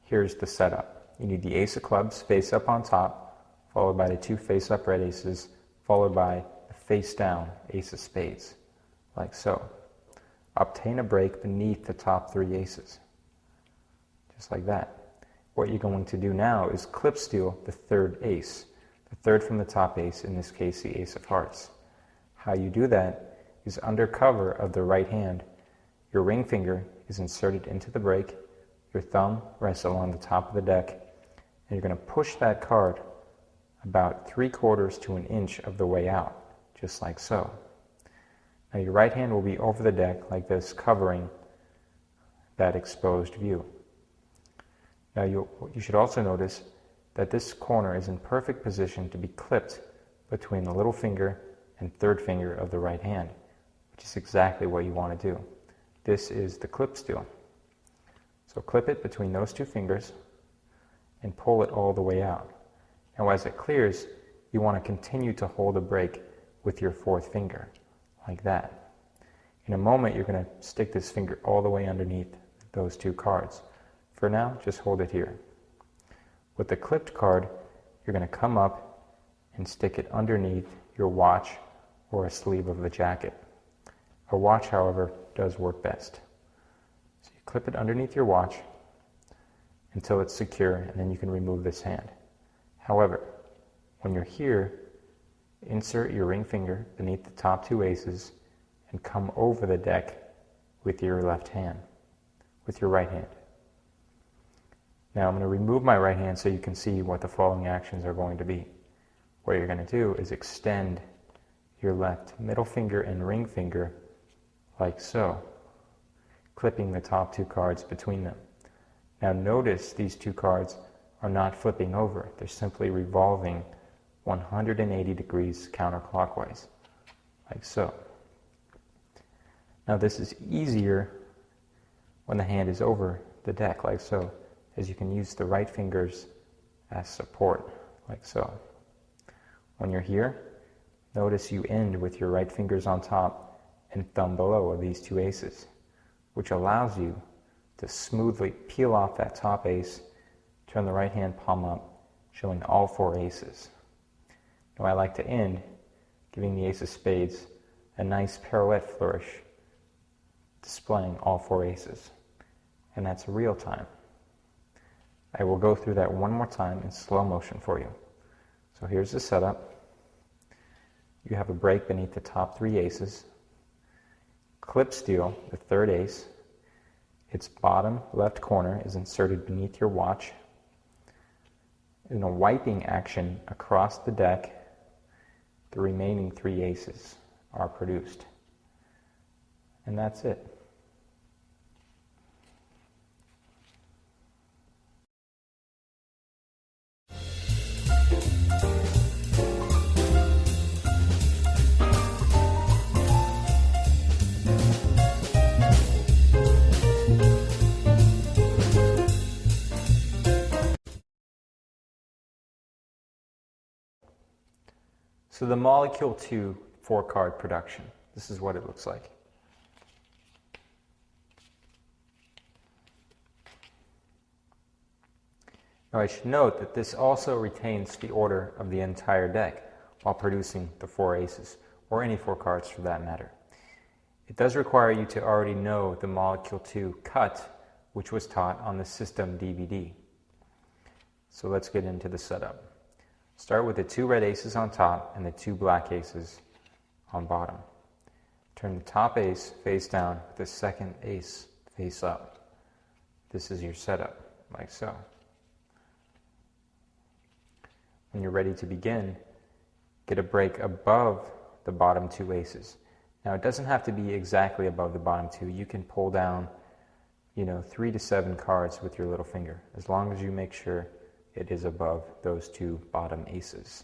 Here's the setup. You need the ace of clubs face up on top, followed by the 2 face up red aces, followed by the face down ace of spades, like so. Obtain a break beneath the top 3 aces, just like that. What you're going to do now is clip steal the 3rd ace, the 3rd from the top ace, in this case the ace of hearts. How you do that is under cover of the right hand. Your ring finger is inserted into the break, your thumb rests along the top of the deck, and you're going to push that card about 3/4 to an inch of the way out, just like so. Now your right hand will be over the deck like this, covering that exposed view. Now you should also notice that this corner is in perfect position to be clipped between the little finger and 3rd finger of the right hand, which is exactly what you want to do. This is the clip steal. So clip it between those 2 fingers and pull it all the way out. Now as it clears, you want to continue to hold a break with your 4th finger, like that. In a moment, you're going to stick this finger all the way underneath those 2 cards. For now, just hold it here. With the clipped card, you're going to come up and stick it underneath your watch or a sleeve of the jacket. A watch, however, does work best. So you clip it underneath your watch until it's secure, and then you can remove this hand. However, when you're here, insert your ring finger beneath the top 2 aces and come over the deck with your left hand, with your right hand. Now I'm going to remove my right hand so you can see what the following actions are going to be. What you're going to do is extend your left middle finger and ring finger like so, clipping the top 2 cards between them. Now notice these 2 cards are not flipping over. They're simply revolving 180 degrees counterclockwise, like so. Now this is easier when the hand is over the deck, like so, as you can use the right fingers as support, like so. When you're here, notice you end with your right fingers on top and thumb below of these 2 aces, which allows you to smoothly peel off that top ace, turn the right hand palm up, showing all 4 aces. Now I like to end giving the ace of spades a nice pirouette flourish, displaying all 4 aces. And that's real time. I will go through that one more time in slow motion for you. So here's the setup. You have a break beneath the top 3 aces. Clip steal the 3rd ace. Its bottom left corner is inserted beneath your watch. In a wiping action across the deck, the remaining 3 aces are produced. And that's it. So the Molecule 2 4-card production, this is what it looks like. Now I should note that this also retains the order of the entire deck while producing the 4 aces, or any 4 cards for that matter. It does require you to already know the Molecule 2 cut, which was taught on the System DVD. So let's get into the setup. Start with the 2 red aces on top and the 2 black aces on bottom. Turn the top ace face down with the second ace face up. This is your setup, like so. When you're ready to begin, get a break above the bottom two aces. Now, it doesn't have to be exactly above the bottom two. You can pull down, 3 to 7 cards with your little finger, as long as you make sure it is above those two bottom aces.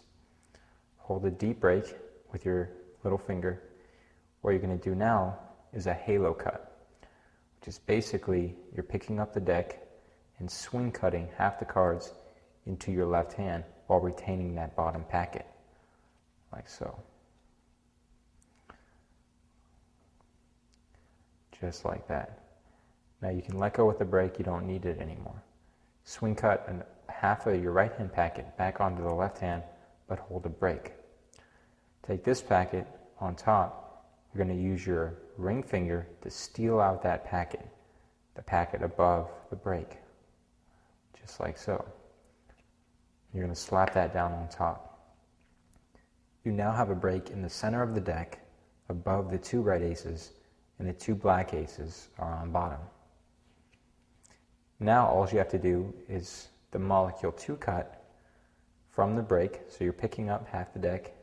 Hold a deep break with your little finger. What you're going to do now is a halo cut, which is basically you're picking up the deck and swing cutting half the cards into your left hand while retaining that bottom packet, like so. Just like that. Now you can let go with the break, you don't need it anymore. Swing cut half of your right hand packet back onto the left hand, but hold a break. Take this packet on top. You're going to use your ring finger to steal out that packet, the packet above the break, just like so. You're going to slap that down on top. You now have a break in the center of the deck above the two red aces, and the two black aces are on bottom. Now all you have to do is the molecule 2 cut from the break, so you're picking up half the deck,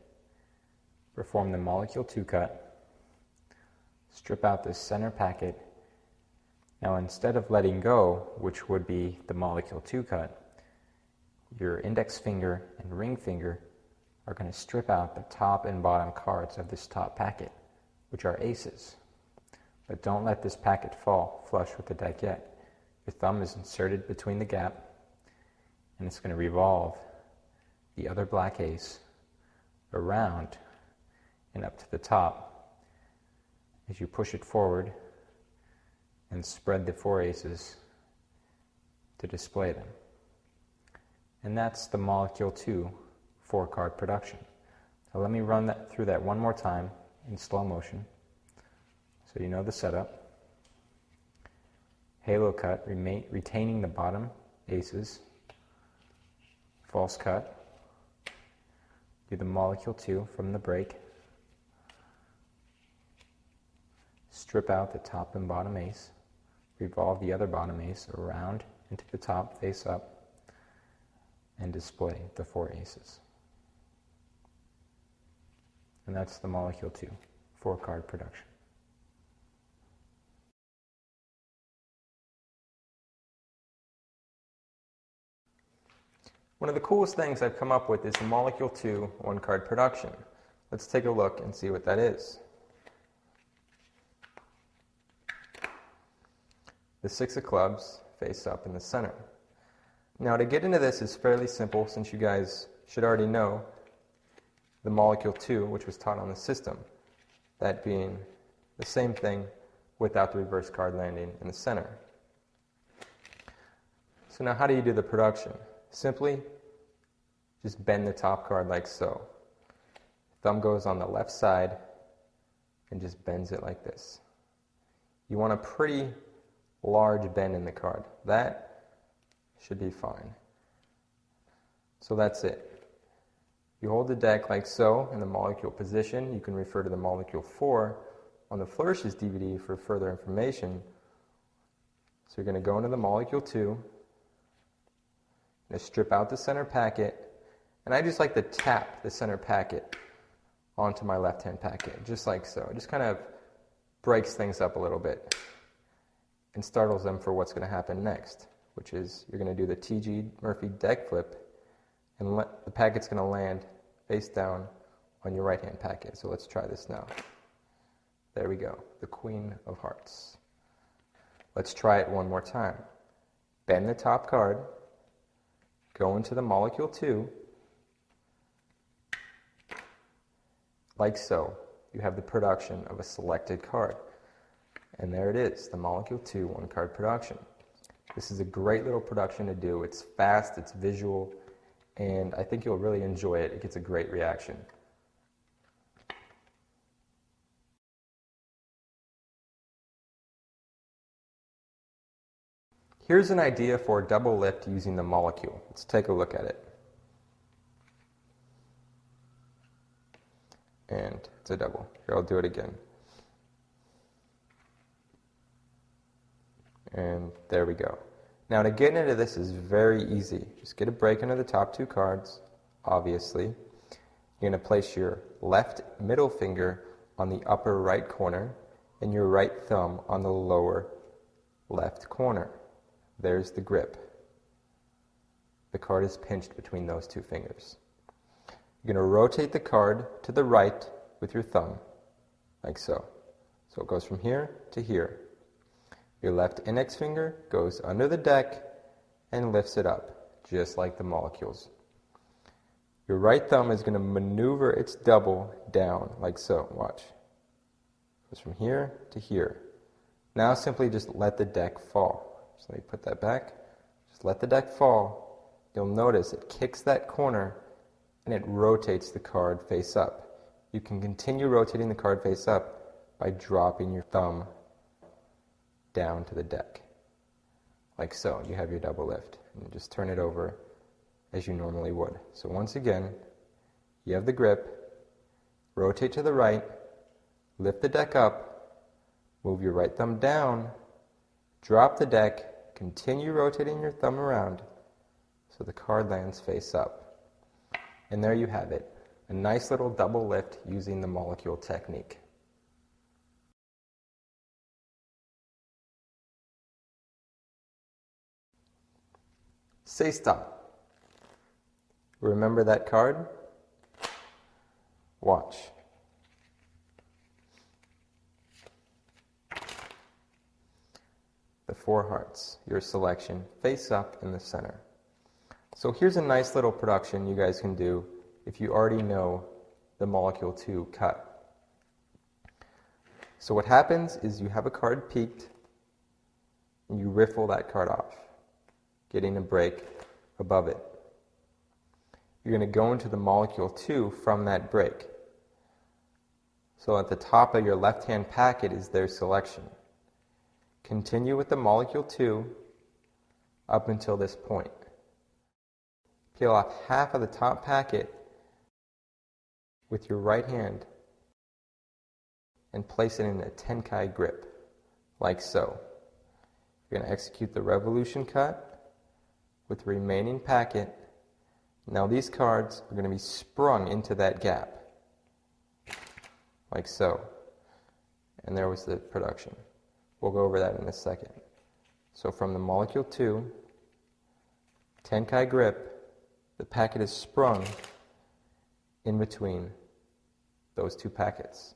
perform the molecule 2 cut, strip out the center packet. Now instead of letting go, which would be the molecule 2 cut, your index finger and ring finger are going to strip out the top and bottom cards of this top packet, which are aces. But don't let this packet fall flush with the deck yet. Your thumb is inserted between the gap, and it's going to revolve the other black ace around and up to the top as you push it forward and spread the 4 aces to display them. And that's the molecule 2 4-card production. So let me run through that one more time in slow motion so you know the setup. Halo cut, retaining the bottom aces. False cut. Do the molecule 2 from the break. Strip out the top and bottom ace. Revolve the other bottom ace around into the top, face up, and display the 4 aces. And that's the molecule 2 4-card production. One of the coolest things I've come up with is the molecule 2 1-card production. Let's take a look and see what that is. The 6 of clubs face up in the center. Now to get into this is fairly simple, since you guys should already know the molecule 2, which was taught on the system, that being the same thing without the reverse card landing in the center. So now how do you do the production? Simply just bend the top card like so. Thumb goes on the left side and just bends it like this. You want a pretty large bend in the card. That should be fine. So that's it. You hold the deck like so in the molecule position. You can refer to the molecule 4 on the Flourishes DVD for further information. So you're going to go into the molecule 2, and strip out the center packet, and I just like to tap the center packet onto my left hand packet, just like so. It just kind of breaks things up a little bit and startles them for what's going to happen next, which is you're going to do the T.G. Murphy deck flip, and the packet's going to land face down on your right hand packet. So let's try this now. There we go, the Queen of Hearts. Let's try it one more time. Bend the top card, go into the molecule 2, like so. You have the production of a selected card. And there it is, the molecule 2 1-card production. This is a great little production to do. It's fast, it's visual, and I think you'll really enjoy it. It gets a great reaction. Here's an idea for a double lift using the molecule. Let's take a look at it. And it's a double. Here, I'll do it again. And there we go. Now to get into this is very easy. Just get a break under the top two cards, obviously. You're going to place your left middle finger on the upper right corner and your right thumb on the lower left corner. There's the grip. The card is pinched between those two fingers. You're going to rotate the card to the right with your thumb, like so. So it goes from here to here. Your left index finger goes under the deck and lifts it up, just like the molecules. Your right thumb is going to maneuver its double down, like so. Watch. It goes from here to here. Now simply just let the deck fall. So let me put that back. Just let the deck fall. You'll notice it kicks that corner and it rotates the card face up. You can continue rotating the card face up by dropping your thumb down to the deck, like so. You have your double lift, and you just turn it over as you normally would. So once again, you have the grip, rotate to the right, lift the deck up, move your right thumb down, drop the deck, continue rotating your thumb around so the card lands face up. And there you have it, a nice little double lift using the molecule technique. Say stop. Remember that card? Watch. The four hearts, your selection, face up in the center. So here's a nice little production you guys can do if you already know the molecule 2 cut. So what happens is you have a card peaked and you riffle that card off, getting a break above it. You're going to go into the molecule 2 from that break. So at the top of your left-hand packet is their selection. Continue with the molecule 2 up until this point. Peel off half of the top packet with your right hand and place it in a Tenkai grip, like so. You're going to execute the revolution cut with the remaining packet. Now these cards are going to be sprung into that gap, like so. And there was the production. We'll go over that in a second. So from the molecule 2, Tenkai grip, the packet is sprung in between those two packets.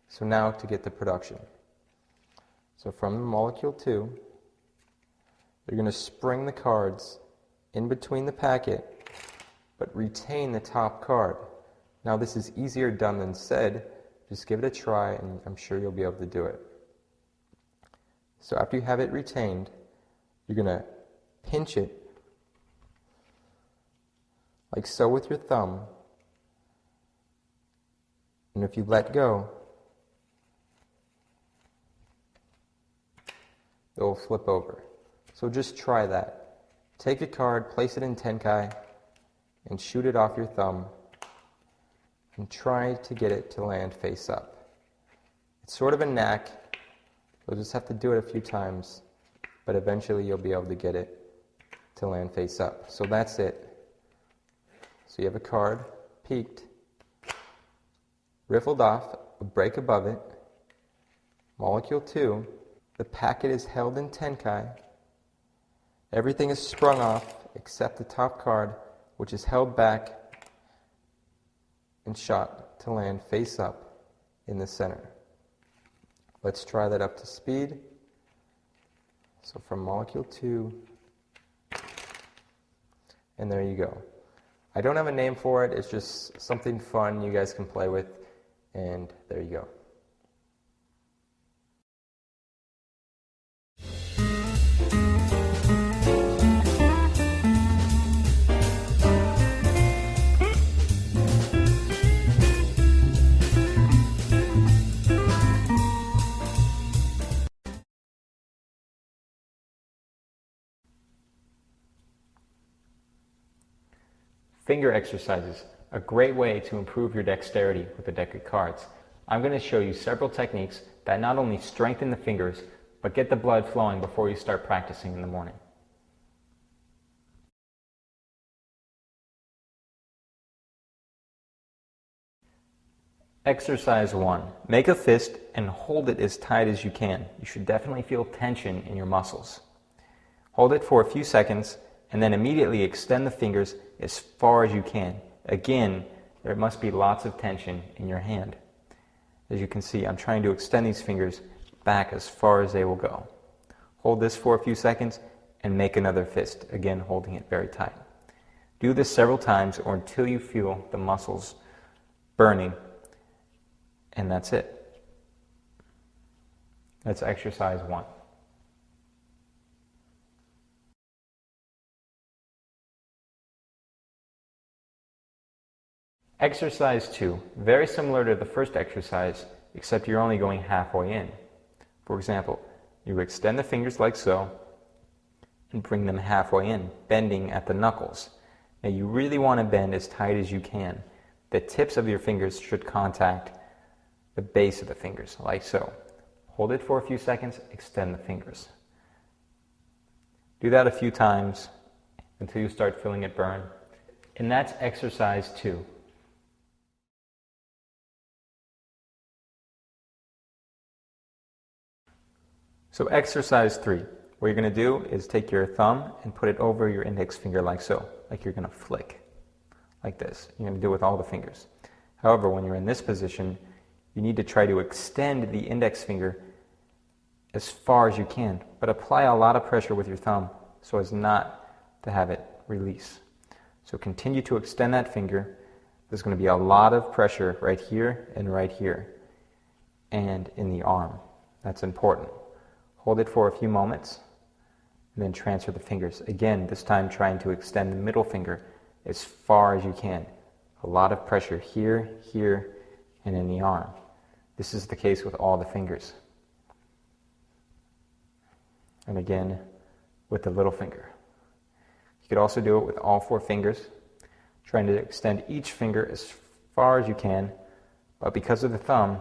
So now to get the production. So from the molecule 2, you're going to spring the cards in between the packet, but retain the top card. Now this is easier done than said. Just give it a try and I'm sure you'll be able to do it. So after you have it retained, you're going to pinch it like so with your thumb. And if you let go, it will flip over. So just try that. Take a card, place it in Tenkai, and shoot it off your thumb, and try to get it to land face up. It's sort of a knack. You'll just have to do it a few times, but eventually you'll be able to get it to land face up. So that's it. So you have a card, peaked, riffled off, a break above it, molecule 2, the packet is held in Tenkai, everything is sprung off except the top card, which is held back and shot to land face up in the center. Let's try that up to speed. So from molecule 2, and there you go. I don't have a name for it, it's just something fun you guys can play with, and there you go. Finger exercises, a great way to improve your dexterity with a deck of cards. I'm going to show you several techniques that not only strengthen the fingers, but get the blood flowing before you start practicing in the morning. Exercise 1. Make a fist and hold it as tight as you can. You should definitely feel tension in your muscles. Hold it for a few seconds and then immediately extend the fingers as far as you can. Again, there must be lots of tension in your hand. As you can see, I'm trying to extend these fingers back as far as they will go. Hold this for a few seconds and make another fist, again holding it very tight. Do this several times or until you feel the muscles burning, and that's it. That's exercise 1. Exercise 2, very similar to the first exercise, except you're only going halfway in. For example, you extend the fingers like so and bring them halfway in, bending at the knuckles. Now you really want to bend as tight as you can. The tips of your fingers should contact the base of the fingers, like so. Hold it for a few seconds, extend the fingers. Do that a few times until you start feeling it burn. And that's exercise 2. So exercise 3, what you're going to do is take your thumb and put it over your index finger like so, like you're going to flick, like this. You're going to do it with all the fingers. However, when you're in this position, you need to try to extend the index finger as far as you can, but apply a lot of pressure with your thumb so as not to have it release. So continue to extend that finger. There's going to be a lot of pressure right here and in the arm. That's important. Hold it for a few moments and then transfer the fingers. Again, this time trying to extend the middle finger as far as you can. A lot of pressure here, and in the arm. This is the case with all the fingers. And again, with the little finger. You could also do it with all 4 fingers, trying to extend each finger as far as you can, but because of the thumb,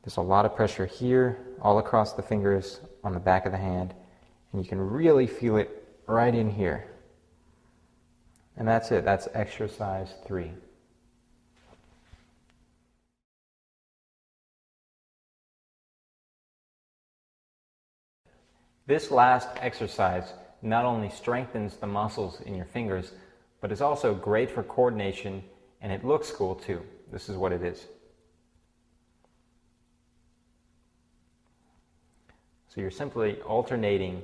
there's a lot of pressure here, all across the fingers, on the back of the hand, and you can really feel it right in here. And that's it. That's exercise 3. This last exercise not only strengthens the muscles in your fingers, but is also great for coordination, and it looks cool too. This is what it is. So you're simply alternating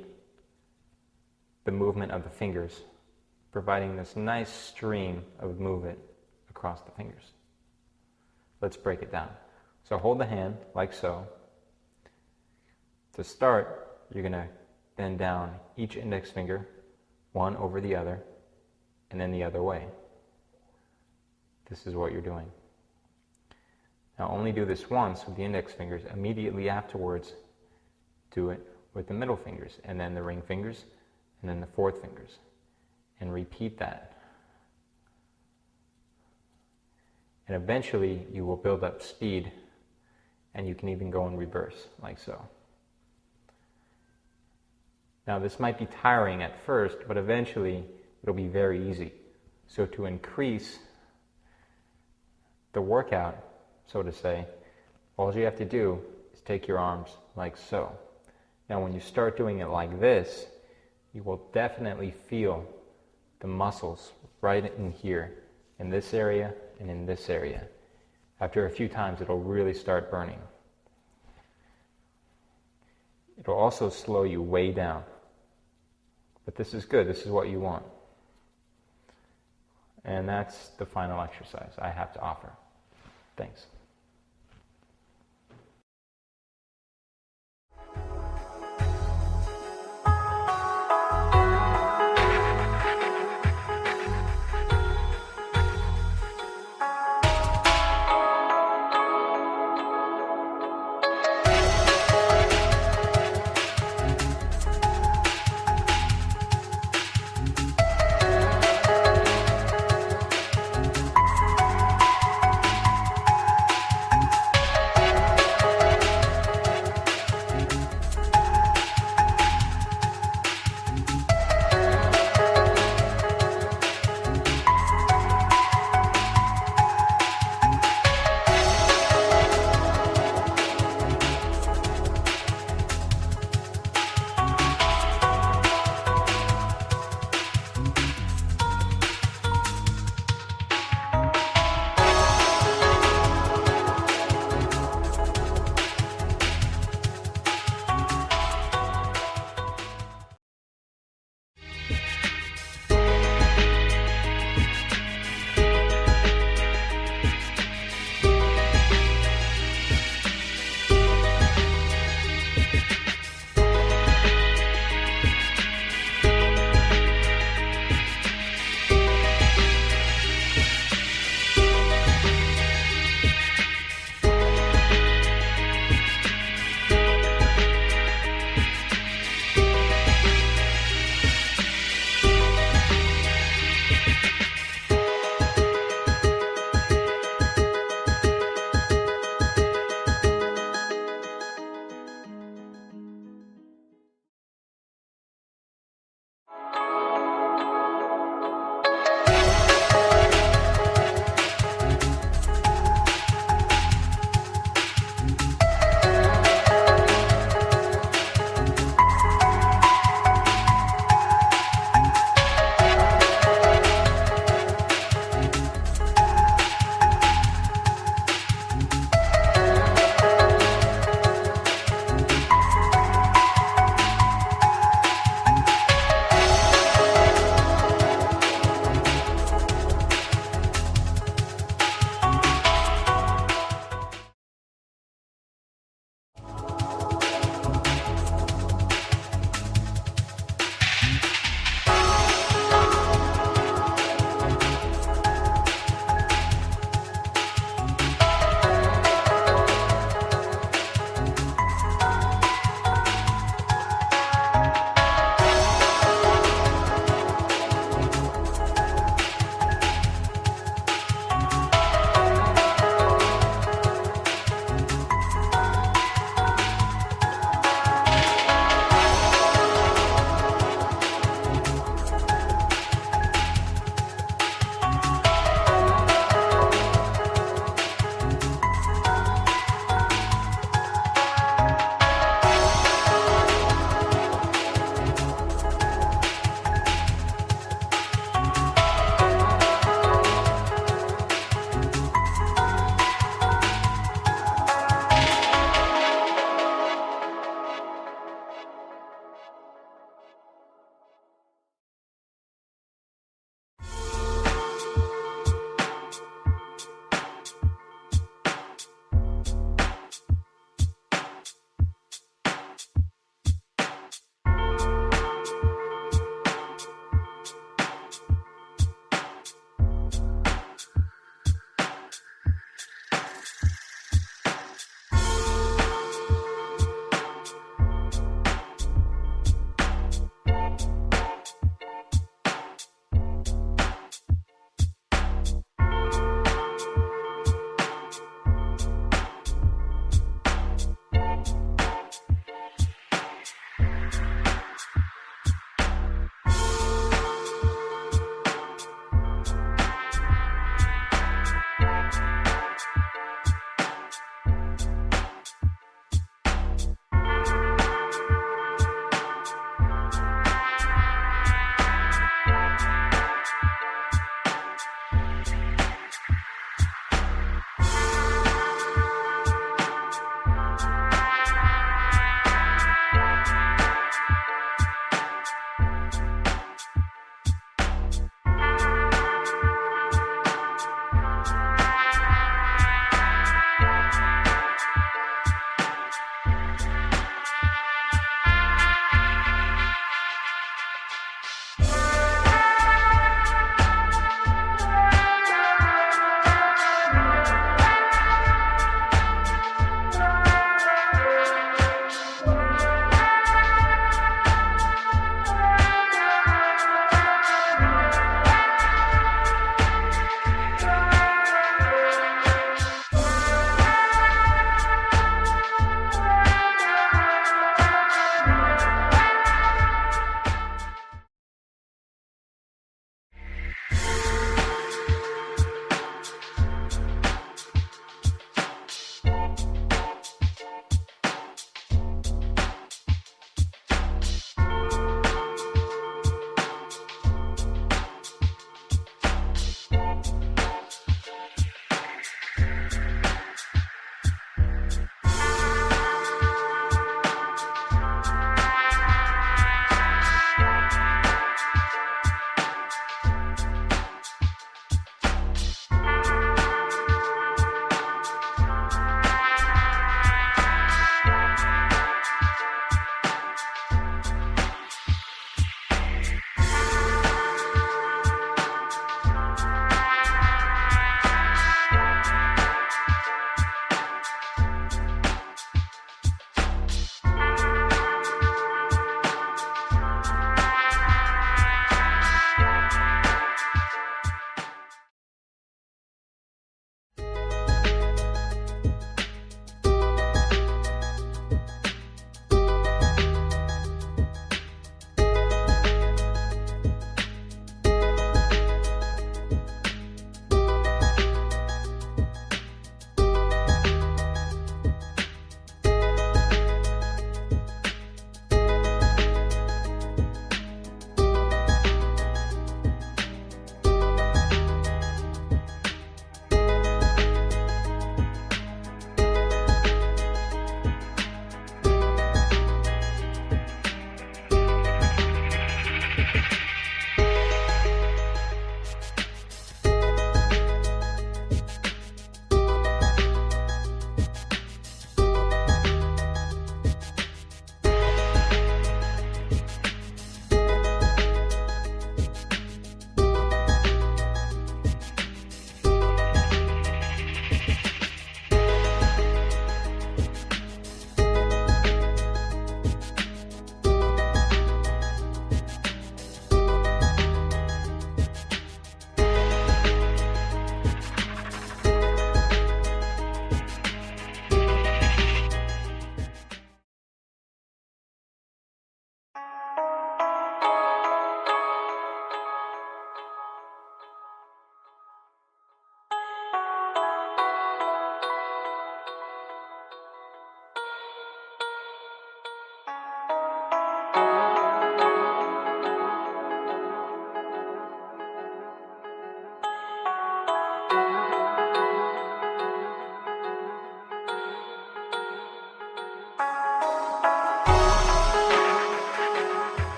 the movement of the fingers, providing this nice stream of movement across the fingers. Let's break it down. So hold the hand like so. To start, you're going to bend down each index finger, one over the other, and then the other way. This is what you're doing. Now only do this once with the index fingers. Immediately afterwards, do it with the middle fingers, and then the ring fingers, and then the 4th fingers. And repeat that. And eventually you will build up speed, and you can even go in reverse, like so. Now this might be tiring at first, but eventually it'll be very easy. So to increase the workout, so to say, all you have to do is take your arms like so. Now when you start doing it like this, you will definitely feel the muscles right in here, in this area and in this area. After a few times, it'll really start burning. It'll also slow you way down. But this is good. This is what you want. And that's the final exercise I have to offer. Thanks.